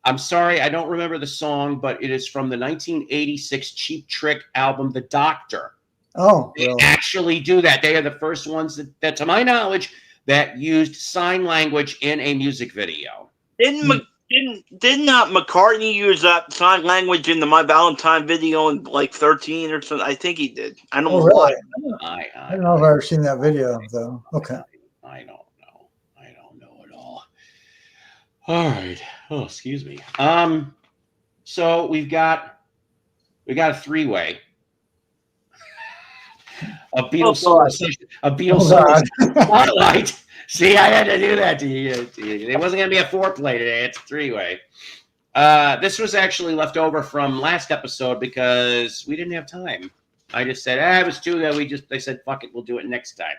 I'm sorry, I don't remember the song, but it is from the 1986 Cheap Trick album, The Doctor. Oh, they actually do that. They are the first ones that, to my knowledge, that used sign language in a music video. Didn't McCartney use that sign language in the My Valentine video in like 13 or something? I think he did. I don't know why. I don't know if I've ever seen that video though. Okay. I don't know. I don't know at all. All right. Oh, excuse me. So we've got a 3-way. A Beatles spotlight. See, I had to do that to you. It wasn't going to be a 4-play today. It's a 3-way. This was actually left over from last episode because we didn't have time. I just said, it was too that they said, fuck it, we'll do it next time.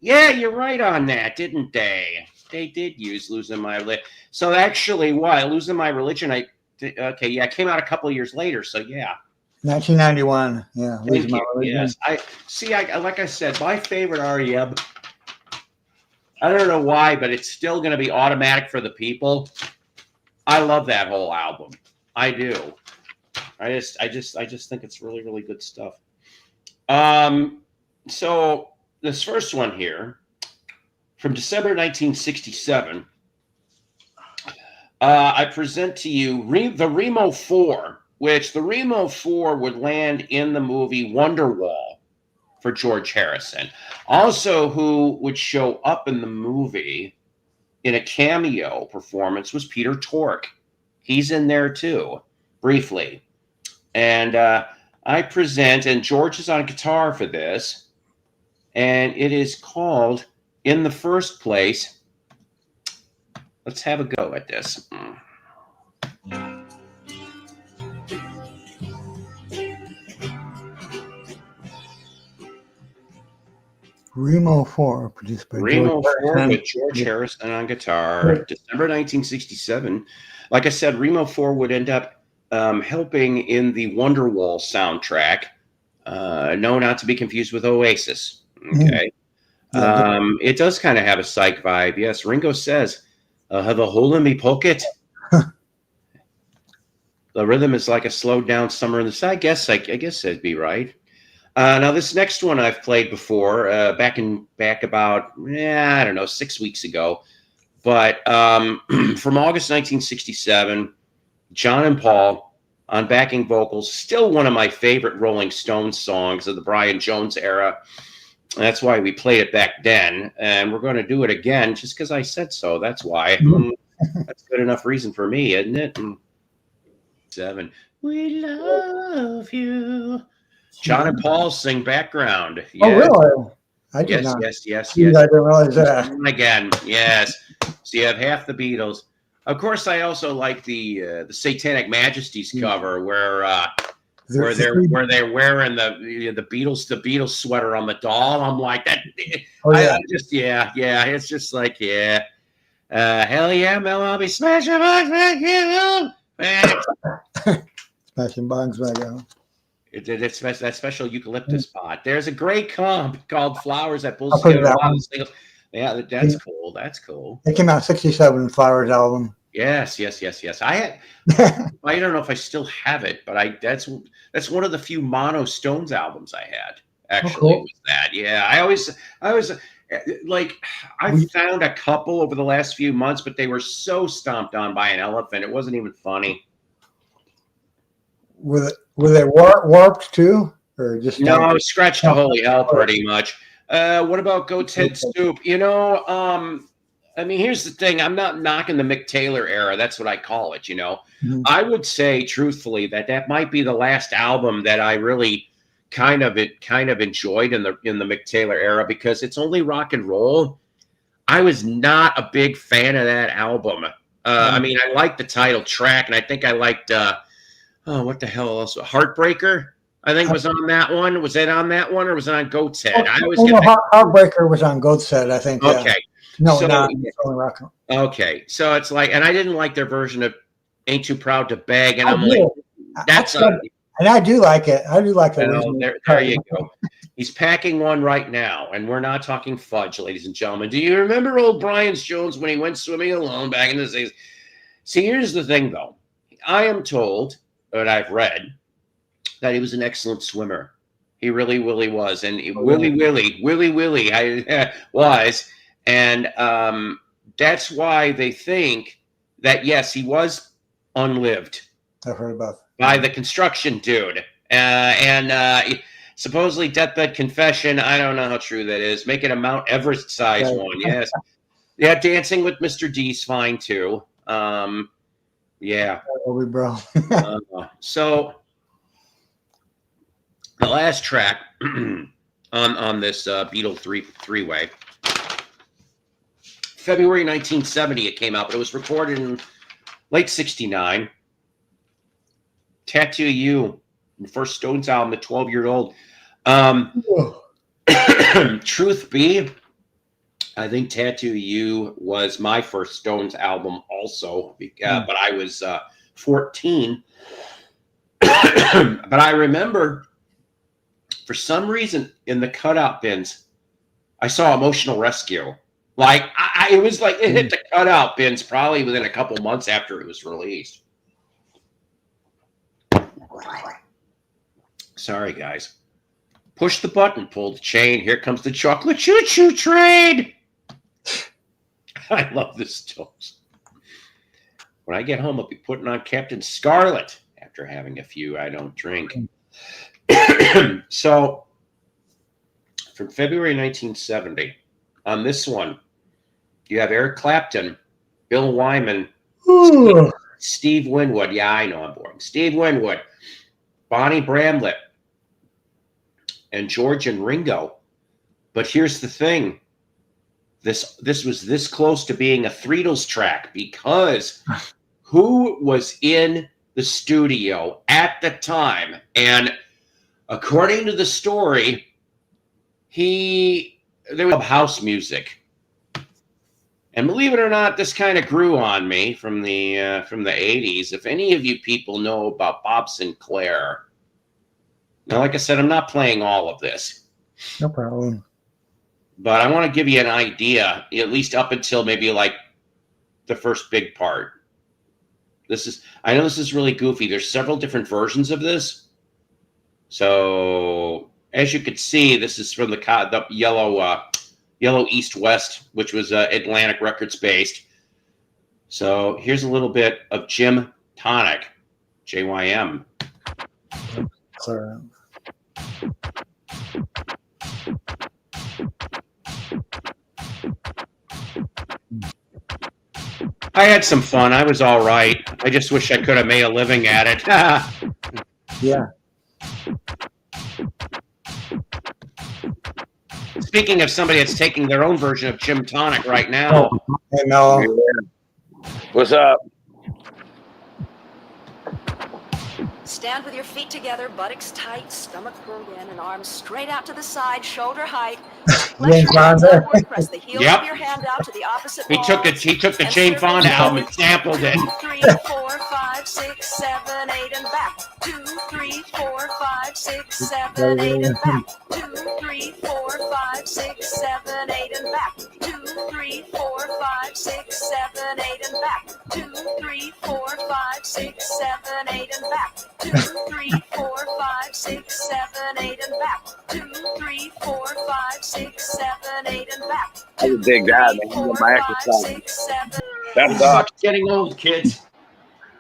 Yeah, you're right on that, didn't they? They did use Losing My Religion. So actually, Losing My Religion, it came out a couple of years later, so yeah. 1991, yeah. Losing My Religion. Yes, like I said, my favorite REM, I don't know why, but it's still going to be Automatic for the People. I love that whole album. I do. I just think it's really, really good stuff. So this first one here, from December 1967, I present to you the Remo 4, which the Remo 4 would land in the movie Wonderwall for George Harrison. Also, who would show up in the movie in a cameo performance was Peter Tork. He's in there too, briefly. And I present, and George is on guitar for this, and it is called In the First Place. Let's have a go at this. Remo 4, produced by Remo 4 with George Harrison on guitar, December 1967. Like I said, Remo 4 would end up helping in the Wonderwall soundtrack. No, not to be confused with Oasis. Okay. It does kind of have a psych vibe. Yes, Ringo says, have a hole in me pocket. The rhythm is like a slowed down summer in the sun. I guess that'd be right. Now this next one I've played before, back about I don't know, 6 weeks ago, but from August 1967, John and Paul on backing vocals, still one of my favorite Rolling Stones songs of the Brian Jones era. That's why we played it back then, and we're going to do it again just because I said so. That's why. That's good enough reason for me, isn't it? 7. We love you. John and Paul sing background. Yes. Oh, really? I did not. Yes. I didn't realize that. Again, yes. So you have half the Beatles. Of course, I also like the Satanic Majesties cover where they're wearing the Beatles sweater on the doll. I'm like that. Oh, yeah. It's just like hell yeah, Mel, I'll be smashing bugs back in. Smashing bugs back out. It's that special eucalyptus pot. There's a great comp called Flowers that pulls together a lot of singles. Yeah, that's cool. That's cool. It came out 67 Flowers album. Yes. I had. I don't know if I still have it, but that's one of the few mono Stones albums I had. Actually, was that? Yeah, I always like I found a couple over the last few months, but they were so stomped on by an elephant. It wasn't even funny. Were they warped too, or just no? Scratched to holy hell, pretty much. What about Go Ted Stoop? I mean, here's the thing. I'm not knocking the Mick Taylor era. That's what I call it. Mm-hmm. I would say, truthfully, that might be the last album that I really kind of enjoyed in the Mick Taylor era because it's only rock and roll. I was not a big fan of that album. I mean, I liked the title track, and I think I liked. What the hell else? Heartbreaker, I think, was on that one. Was it on that one, or was it on Goat's Head? Heartbreaker was on Goat's Head, I think. Okay. Yeah. No, so, not. Okay. So it's like, and I didn't like their version of Ain't Too Proud to Beg, and I'm like, that's and I do like it. I do like that. There you go. He's packing one right now, and we're not talking fudge, ladies and gentlemen. Do you remember old Brian Jones when he went swimming alone back in the days? See, here's the thing, though. I am told, and I've read, that he was an excellent swimmer. He really was. And Willy was. And that's why they think that, yes, he was unlived. I've heard about that. By the construction dude. And supposedly deathbed confession, I don't know how true that is. Make it a Mount Everest size one, yes. Yeah, Dancing with Mr. D's fine, too. Yeah. Bro. So the last track on this Beatle three-way, February 1970 it came out, but it was recorded in late 69. Tattoo You, the first Stones album at 12-year-old. Truth be, I think Tattoo You was my first Stones album also, but I was 14. But I remember, for some reason, in the cutout bins, I saw Emotional Rescue. Like, it was like it hit the cutout bins probably within a couple months after it was released. Sorry, guys. Push the button, pull the chain. Here comes the chocolate choo-choo train. I love the Stones. When I get home, I'll be putting on Captain Scarlet after having a few. I don't drink. So, from February 1970, on this one, you have Eric Clapton, Bill Wyman, Steve Winwood. Yeah, I know I'm boring. Steve Winwood, Bonnie Bramlett, and George and Ringo. But here's the thing. This was this close to being a Threedles track because who was in the studio at the time? And according to the story, there was house music. And believe it or not, this kind of grew on me from the 80s. If any of you people know about Bob Sinclair, now, like I said, I'm not playing all of this. No problem. But I want to give you an idea, at least up until maybe like the first big part. I know this is really goofy. There's several different versions of this. So as you can see, this is from the Yellow East West, which was Atlantic Records based. So here's a little bit of Jim Tonic, JYM. Sorry. I had some fun. I was all right. I just wish I could have made a living at it. Yeah. Speaking of somebody that's taking their own version of Jim Tonic right now. Hey, Mel. What's up? Stand with your feet together, buttocks tight, stomach pulled in, and arms straight out to the side, shoulder height. Flex your hands upward, press the heel of your hand out to the opposite wall. He took the Jane Fonda album and sampled it. 2, 3, 4, 5, 6, 7, 8, and back. 2, 3, 4, 5, 6, 7, 8, and back. 2, 3, 4, 5, 6, 7, 8, and back. 2, 3, 4, 5, 6, 7, 8, and back. 2, 3, 4, 5, 6, 7, 8, and back. 2, 3, 4, 5, 6, 7, 8, and back. 2, 3, 4, 5, 6, 7, 8, and back. I would dig that, man. My exercise. That sucks. Getting old, kids.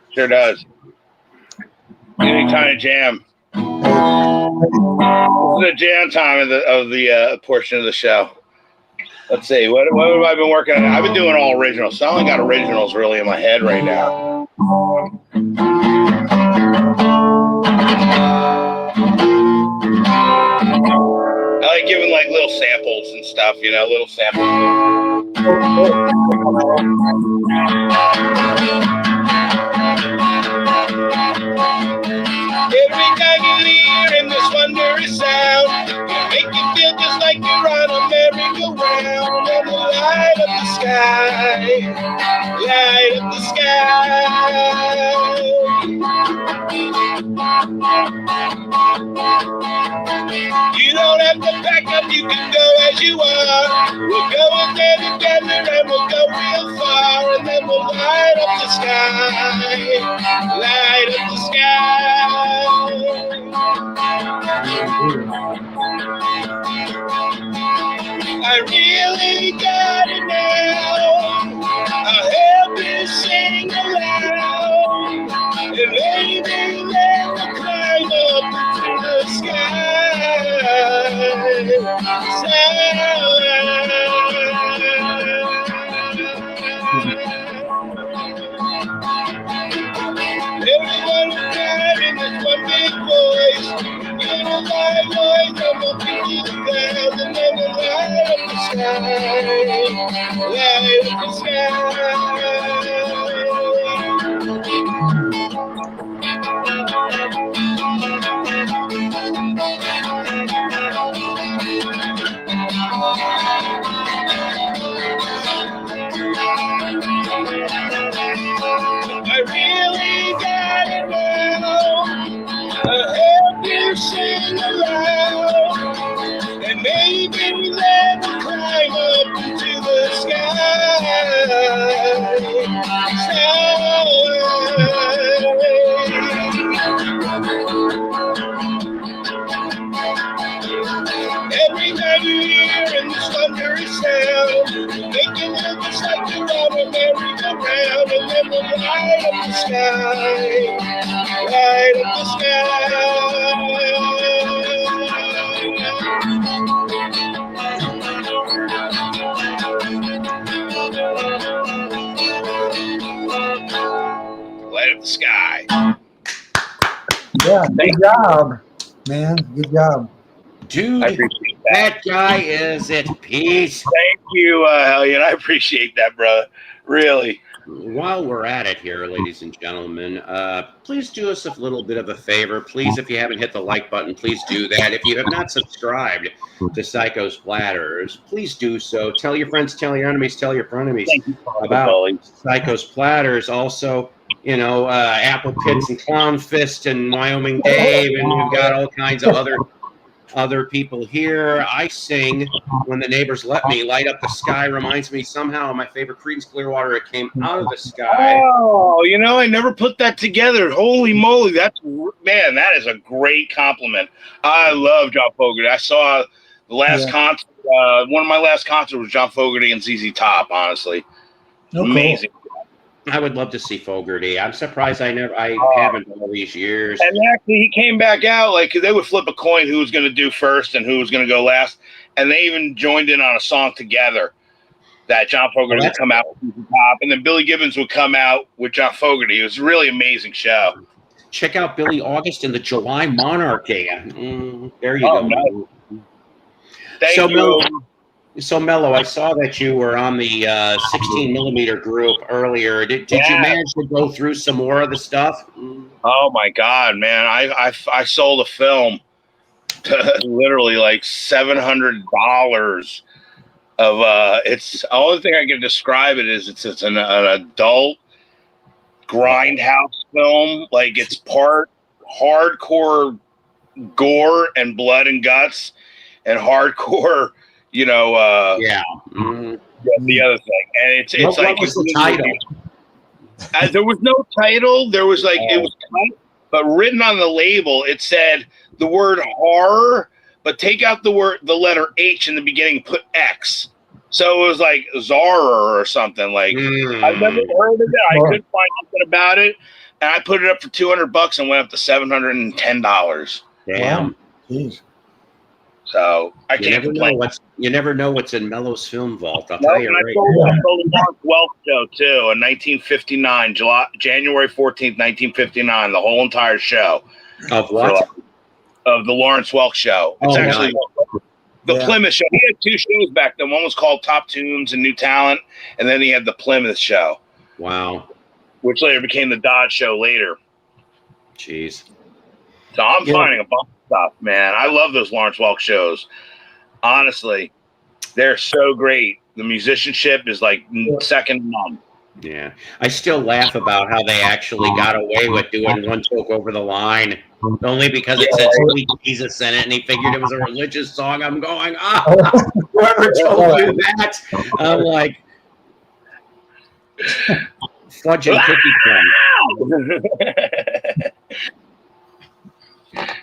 Sure does. Any kind of jam. This is the jam time of the portion of the show. Let's see. What have I been working on? I've been doing all originals. So I only got originals really in my head right now. I like giving like little samples and stuff, little samples. Every time you hear in this wondrous sound, it'll make you feel just like you're on a merry-go-round. And we'll light up the sky, light up the sky. You don't have to pack up, you can go as you are. We'll go in there together and we'll go real far. And then we'll light up the sky, light up the sky. I really got it now. I'll help you sing aloud. And maybe let me climb up to the sky. Everyone will cry in this one big voice. Get a light noise and we'll beat you to death. And then we'll light up the sky. Light up the sky. I really got it now. I'll help you sing aloud. And maybe let me climb up into the Every time you hear in this thunderous sound, make you feel just like you're on a merry-go-round. And then we'll light up the sky, light up the sky. Light up the sky. Yeah, good job, man. Good job. Dude, I appreciate that guy is at peace. Thank you, Hellion. I appreciate that, brother. Really. while we're at it here, ladies and gentlemen, please do us a little bit of a favor. Please, if you haven't hit the like button, please do that. If you have not subscribed to Psycho's Platters, please do so. Tell your friends, tell your enemies, tell your frenemies about Psycho's Platters. Also, Apple Pits and Clown Fist and Wyoming Dave, and we've got all kinds of other people here. I sing When the Neighbors Let Me. Light Up the Sky reminds me somehow of my favorite Creedence Clearwater. It came out of the sky. Oh, I never put that together. Holy moly. That is a great compliment. I love John Fogerty. I saw the last concert. One of my last concerts was John Fogerty and ZZ Top, honestly. Amazing. Cool. I would love to see Fogerty. I'm surprised I haven't all these years. And actually, he came back out they would flip a coin who was going to do first and who was going to go last, and they even joined in on a song together that John Fogerty would come out with the top, and then Billy Gibbons would come out with John Fogerty. It was a really amazing show. Check out Billy August and the July Monarchy. There you go. No. Thank you. So, Mello, I saw that you were on the 16-millimeter group earlier. Did you manage to go through some more of the stuff? Oh, my God, man. I sold a film to literally $700 of it's the only thing I can describe it is it's an adult grindhouse film. It's part hardcore gore and blood and guts and hardcore the other thing, and it's what was the title? There was no title. There was it was cut, but written on the label it said the word horror, but take out the letter H in the beginning, put X. So it was like Zara or something. I've never heard of it. I couldn't find nothing about it, and I put it up for $200 and went up to $710. Damn. Wow. Jeez. So I can't complain. You never know what's in Mello's film vault. I'll tell you right now. I sold the Lawrence Welk show too in 1959, January 14th, 1959. The whole entire show. Of what? Of the Lawrence Welk show. It's actually the Plymouth show. He had two shows back then. One was called Top Tunes and New Talent, and then he had the Plymouth show. Wow. Which later became the Dodge show later. Jeez. So I'm finding a bunch of stuff, man. I love those Lawrence Welk shows. Honestly, they're so great. The musicianship is second to none. Yeah. I still laugh about how they actually got away with doing One Toke Over the Line only because it said Sweet Jesus in it and he figured it was a religious song. I'm going, whoever told you that? I'm like, fudge and cookie crumb.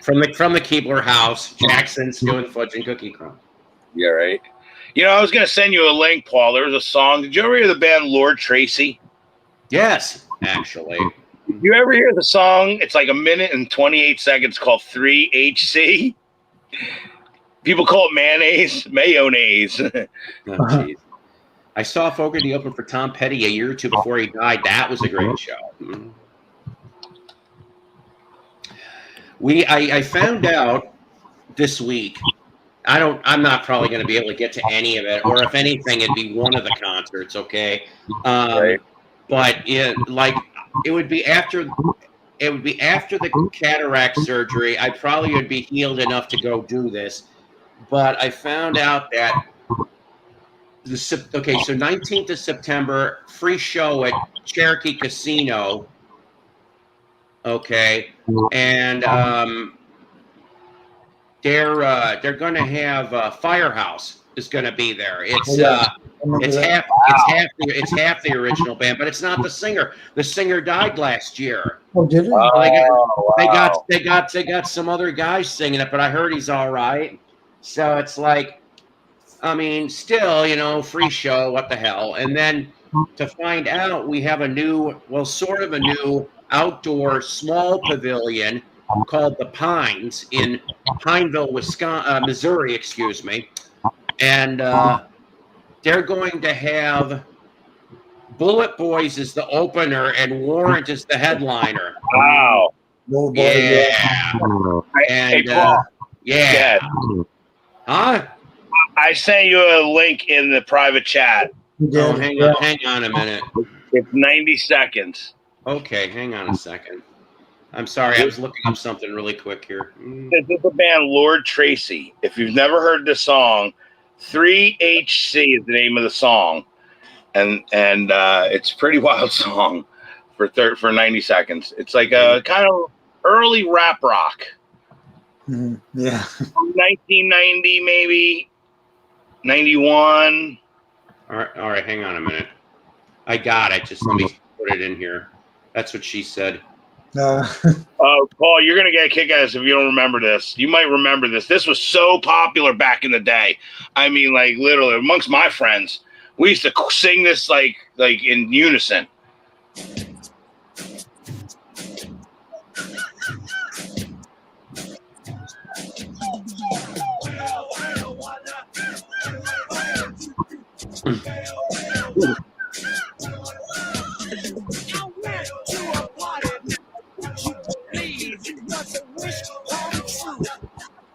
From the Keebler house, Jackson's doing fudge and cookie crumb. Yeah, right. I was going to send you a link, Paul. There was a song. Did you ever hear the band Lord Tracy? Yes, actually. Did you ever hear the song? It's like 1 minute and 28 seconds called 3HC. People call it mayonnaise. Oh, I saw Fogerty open for Tom Petty a year or two before he died. That was a great show. I found out this week. I'm not probably going to be able to get to any of it, or if anything, it'd be one of the concerts. Okay, right. But it would be after the cataract surgery. I probably would be healed enough to go do this, but I found out that so 19th of September, free show at Cherokee Casino. Okay, and they're going to have Firehouse is going to be there. It's half the original band, but it's not the singer. The singer died last year. Oh, did it? They got some other guys singing it, but I heard he's all right. So it's still, free show. What the hell? And then to find out, we have a new outdoor small pavilion called the Pines in Pineville, Missouri, and they're going to have Bullet Boys as the opener and Warrant as the headliner. Wow! Yeah, and huh? I sent you a link in the private chat. Oh, hang on a minute. It's 90 seconds. Okay, hang on a second. I'm sorry, I was looking up something really quick here. This is the band Lord Tracy. If you've never heard this song, 3HC is the name of the song, and it's a pretty wild song for 90 seconds. It's like a kind of early rap rock. Yeah. 1990, maybe 91. All right, hang on a minute. I got it. Just let me put it in here. That's what she said. Paul, you're gonna get a kick out of this if you don't remember this. You might remember this. This was so popular back in the day. I mean, like literally amongst my friends, we used to sing this like in unison.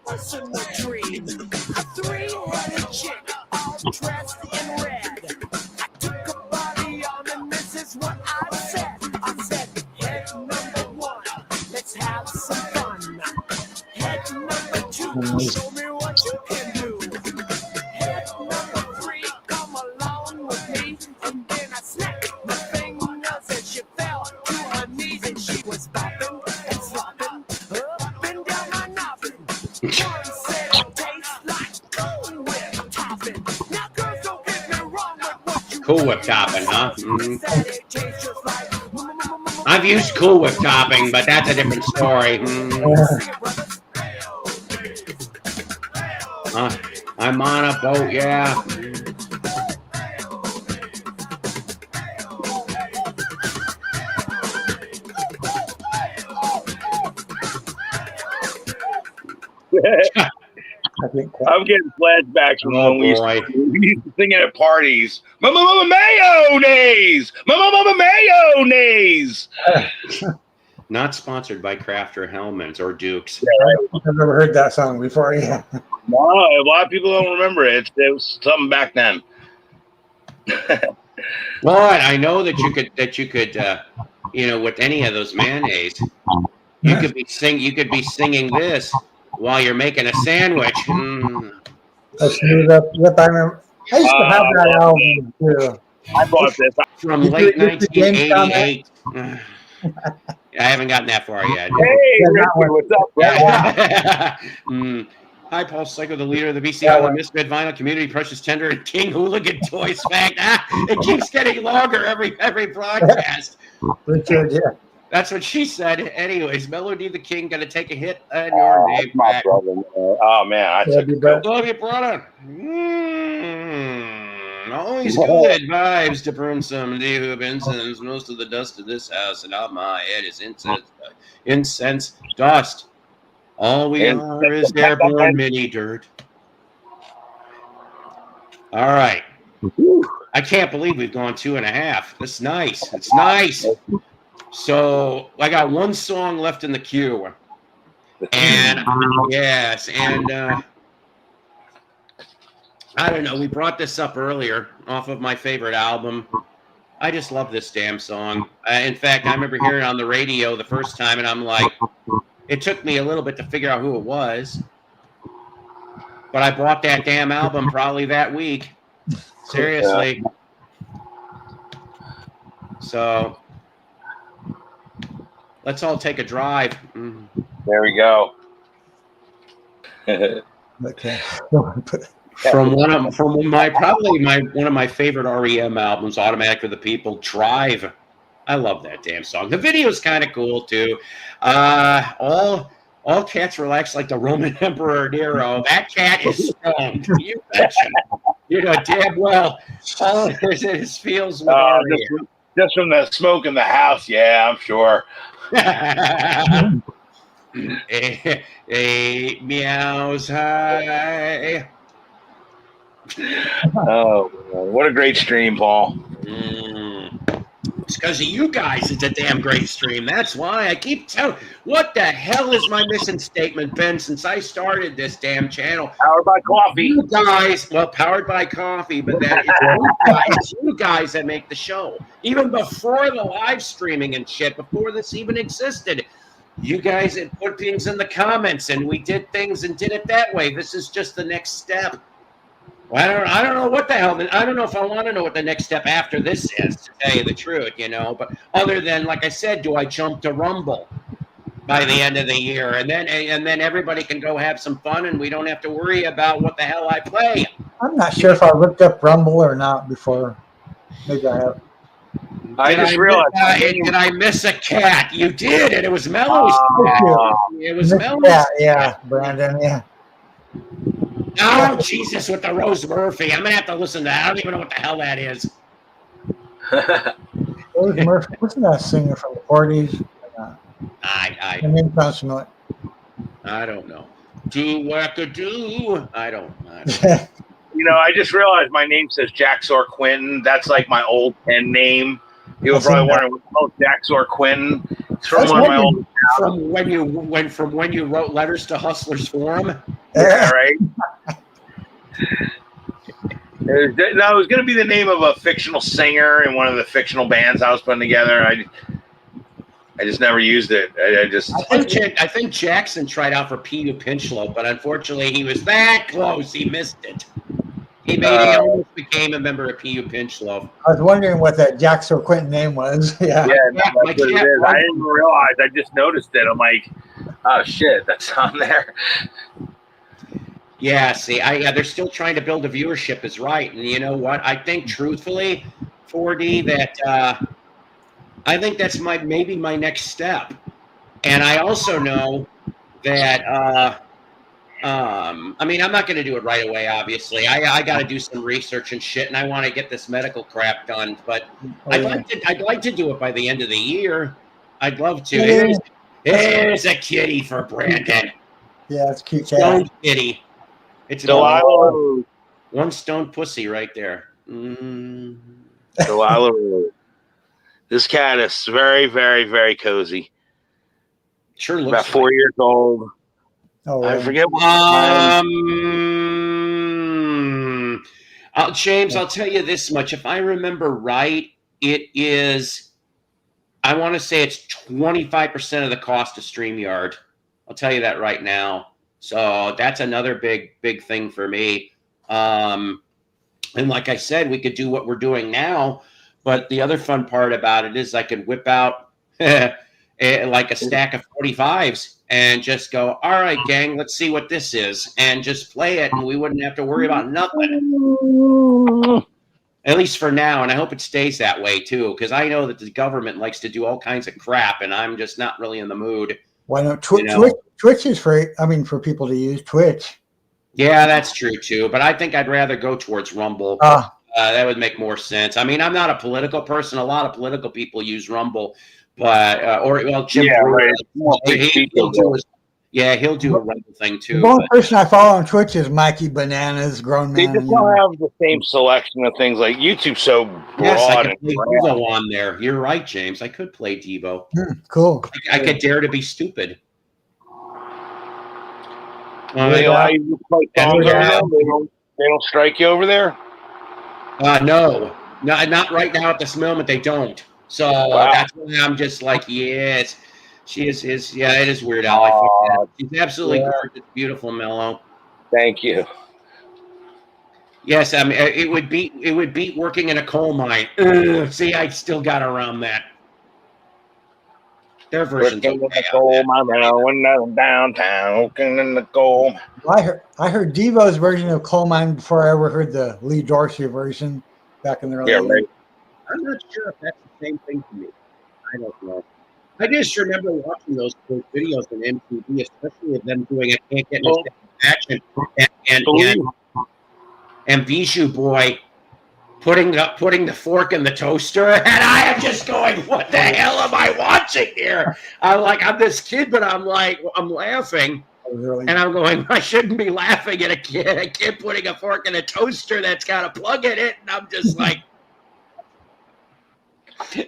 Personal dream. A three-headed chick, all dressed in red. I took a body on, and this is what I said. I said, head number one, let's have some fun. Head number two, show me what you can do. Head number three, come along with me. And then I snapped my fingers, and she fell to her knees, and she was bopping and slopping up and down my noggin. One said it tastes like Cool Whip topping. Now girls, don't get me wrong with what you Cool Whip topping, huh? said it tastes just like I've used Cool Whip topping, but that's a different story. I'm on a boat, yeah. I'm getting flashbacks from when we used to sing it at parties. Mama mayonnaise! Mama mayonnaise! Not sponsored by Crafter Hellmann's or Dukes. I've never heard that song before. Yeah. No, a lot of people don't remember it. It was something back then. What? I know that you could, with any of those mayonnaise, you could be singing this while you're making a sandwich. Let's move up. Yep, I remember. I used to have that album too. I bought this From late 1988. I haven't gotten that far yet. Hey, Richard, what's up, bro? Hi, Paul Psycho, the leader of the BC Island Misfit Vinyl Community Precious Tender and King Hooligan Toys Fact. It keeps getting longer every broadcast. Richard, yeah. That's what she said. Anyways, Melody the King gonna take a hit on your name. My brother. Oh man, I love you, brother. Always good vibes to burn some D-Hoop incense. Most of the dust of this house and out my head is incense dust. All we are is airborne mini dirt. All right. I can't believe we've gone 2.5. That's nice. It's nice. So I got one song left in the queue. And yes, and I don't know. We brought this up earlier off of my favorite album. I just love this damn song. In fact, I remember hearing it on the radio the first time, and I'm like, it took me a little bit to figure out who it was. But I bought that damn album probably that week. Seriously. So let's all take a drive. There we go. Okay. From one of my favorite REM albums, Automatic for the People, Drive. I love that damn song. The video's kind of cool too. All cats relax like the Roman Emperor Nero. That cat is stoned. You betcha. You know damn well. All his feels with just from the smoke in the house. Yeah, I'm sure. Eight meows high. Oh, what a great stream, Paul. It's because of you guys. It's a damn great stream. That's why I keep telling. What the hell is my mission statement been since I started this damn channel? Powered by coffee. You guys, well, powered by coffee, but that it's you guys that make the show. Even before the live streaming and shit, before this even existed, you guys had put things in the comments, and we did things and did it that way. This is just the next step. Well, I don't know what the hell. I don't know if I want to know what the next step after this is, to tell you the truth, you know. But other than, like I said, do I jump to Rumble by the end of the year, and then everybody can go have some fun, and we don't have to worry about what the hell I play. I'm not sure if I looked up Rumble or not before. Maybe I have. I just realized. Did I miss a cat? You did, and it was Mello's cat. It was Mello's cat. Yeah, Brandon, yeah. Oh, Jesus, with the Rose Murphy. I'm going to have to listen to that. I don't even know what the hell that is. Rose Murphy, wasn't that a singer from the 40s? I don't know. Do wackadoo. I don't know. You know, I just realized my name says Jaxor Quinton. That's like my old pen name. You were probably wondering what the hell is Jaxor Quinton. It's from one of my old. From when you wrote letters to Hustlers Forum. Yeah, right. It was going to be the name of a fictional singer in one of the fictional bands I was putting together. I just never used it. I think Jackson tried out for P.U. Pinchlow, but unfortunately he was that close. He missed it. He almost became a member of P.U. Pinchlow. I was wondering what that Jaxor Quinton name was. Yeah. That's what it is. I didn't realize. I just noticed it. I'm like, oh shit, that's on there. Yeah, see, they're still trying to build a viewership, is right. And you know what? I think, truthfully, 4D, that I think that's maybe my next step. And I also know that, I mean, I'm not going to do it right away, obviously. I got to do some research and shit, and I want to get this medical crap done. But I'd like to do it by the end of the year. I'd love to. Here's a kitty for Brandon. Yeah, it's cute. Stone kitty. It's Delilah. One stone pussy right there. Mm. Delilah. This cat is very, very, very cozy. Sure looks about 4 years old. Oh, I forget what James, I'll tell you this much. If I remember right, it is, I want to say it's 25% of the cost of StreamYard. I'll tell you that right now. So that's another big thing for me. And like I said, we could do what we're doing now, but the other fun part about it is I could whip out like a stack of 45s and just go, all right, gang, let's see what this is, and just play it, and we wouldn't have to worry about nothing. At least for now, and I hope it stays that way too, because I know that the government likes to do all kinds of crap, and I'm just not really in the mood. Why not? Twitch is free. I mean, for people to use Twitch. Yeah, that's true too. But I think I'd rather go towards Rumble. That would make more sense. I mean, I'm not a political person. A lot of political people use Rumble, but Jim. Yeah, Brewer, right. He'll do a Rumble thing too. The only person I follow on Twitch is Mikey Bananas, grown man. They just don't have the same selection of things like YouTube's so broad. Yes, I could play Devo on there. You're right, James. I could play Devo. Cool. I could dare to be stupid. They don't strike you over there? No, not right now at this moment. They don't. So that's why I'm just like, yes, she is. Yeah, it is Weird Al. She's absolutely gorgeous, beautiful, Mellow. Thank you. Yes, I mean it would beat working in a coal mine. See, I still got around that. Their version's okay. Downtown, working in the coal. I heard Devo's version of Coal Mine before I ever heard the Lee Dorsey version back in the early days. Right. I'm not sure if that's the same thing to me. I don't know. I just remember watching those videos on MTV, especially of them doing "I Can't Get No Action" and Bijou Boy putting the fork in the toaster, and I am just going, what the hell am I watching here? I'm this kid, but I'm laughing, and I'm going, I shouldn't be laughing at a kid putting a fork in a toaster that's got a plug in it, and I'm just like,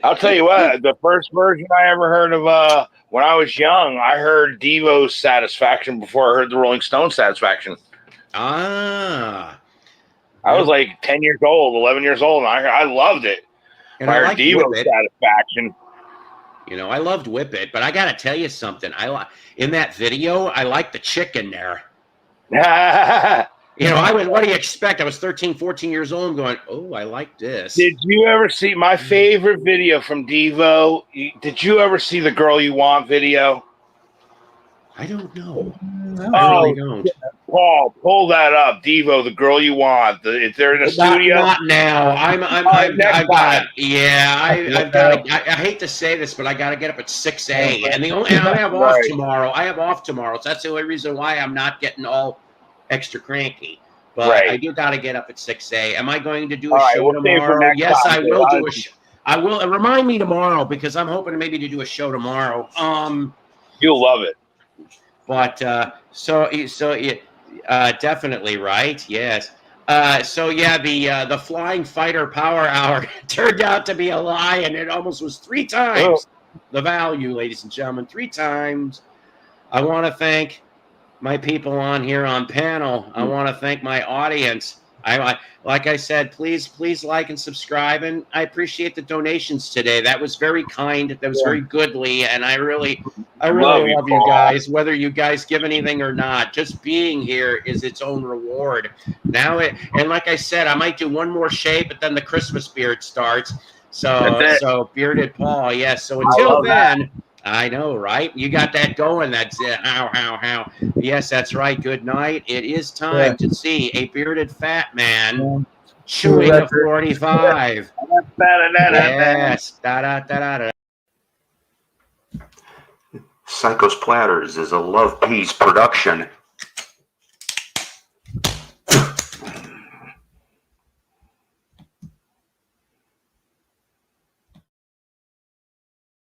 I'll tell you what, the first version I ever heard of when I was young, I heard Devo's Satisfaction before I heard the Rolling Stone Satisfaction. Ah. I was like 10 years old, 11 years old, and I loved it. And I I heard like Devo's Satisfaction. You know, I loved Whip It, but I got to tell you something. In that video, I like the chick in there. You know, what do you expect? I was 13, 14 years old. I'm going, oh, I like this. Did you ever see my favorite video from Devo? Did you ever see the Girl You Want video? I don't know. No. I really don't. Paul, pull that up. Devo, the Girl You Want. If they're in the studio. Not now. I've got it. Yeah, I've got to. I hate to say this, but I got to get up at 6 a.m. And I have off tomorrow. I have off tomorrow, so that's the only reason why I'm not getting all extra cranky. But I do got to get up at 6 a.m. Am I going to do a show tomorrow? Yes, I will do a show. I will. Remind me tomorrow because I'm hoping maybe to do a show tomorrow. You'll love it. But definitely right. Yes. So yeah, the Flying Fighter Power Hour turned out to be a lie, and it almost was 3 times the value, ladies and gentlemen. 3 times. I want to thank my people on here on panel. I want to thank my audience. Like I said, please like and subscribe, and I appreciate the donations today. That was very kind. That was very goodly, and I really love you guys. Whether you guys give anything or not, just being here is its own reward. And like I said, I might do one more shave, but then the Christmas beard starts. So Bearded Paul, yes. So until then. I know, right? You got that going. That's how. Yes, that's right. Good night. It is time to see a bearded fat man chewing a 45. Yes. Psycho's Platters is a Love Peace production.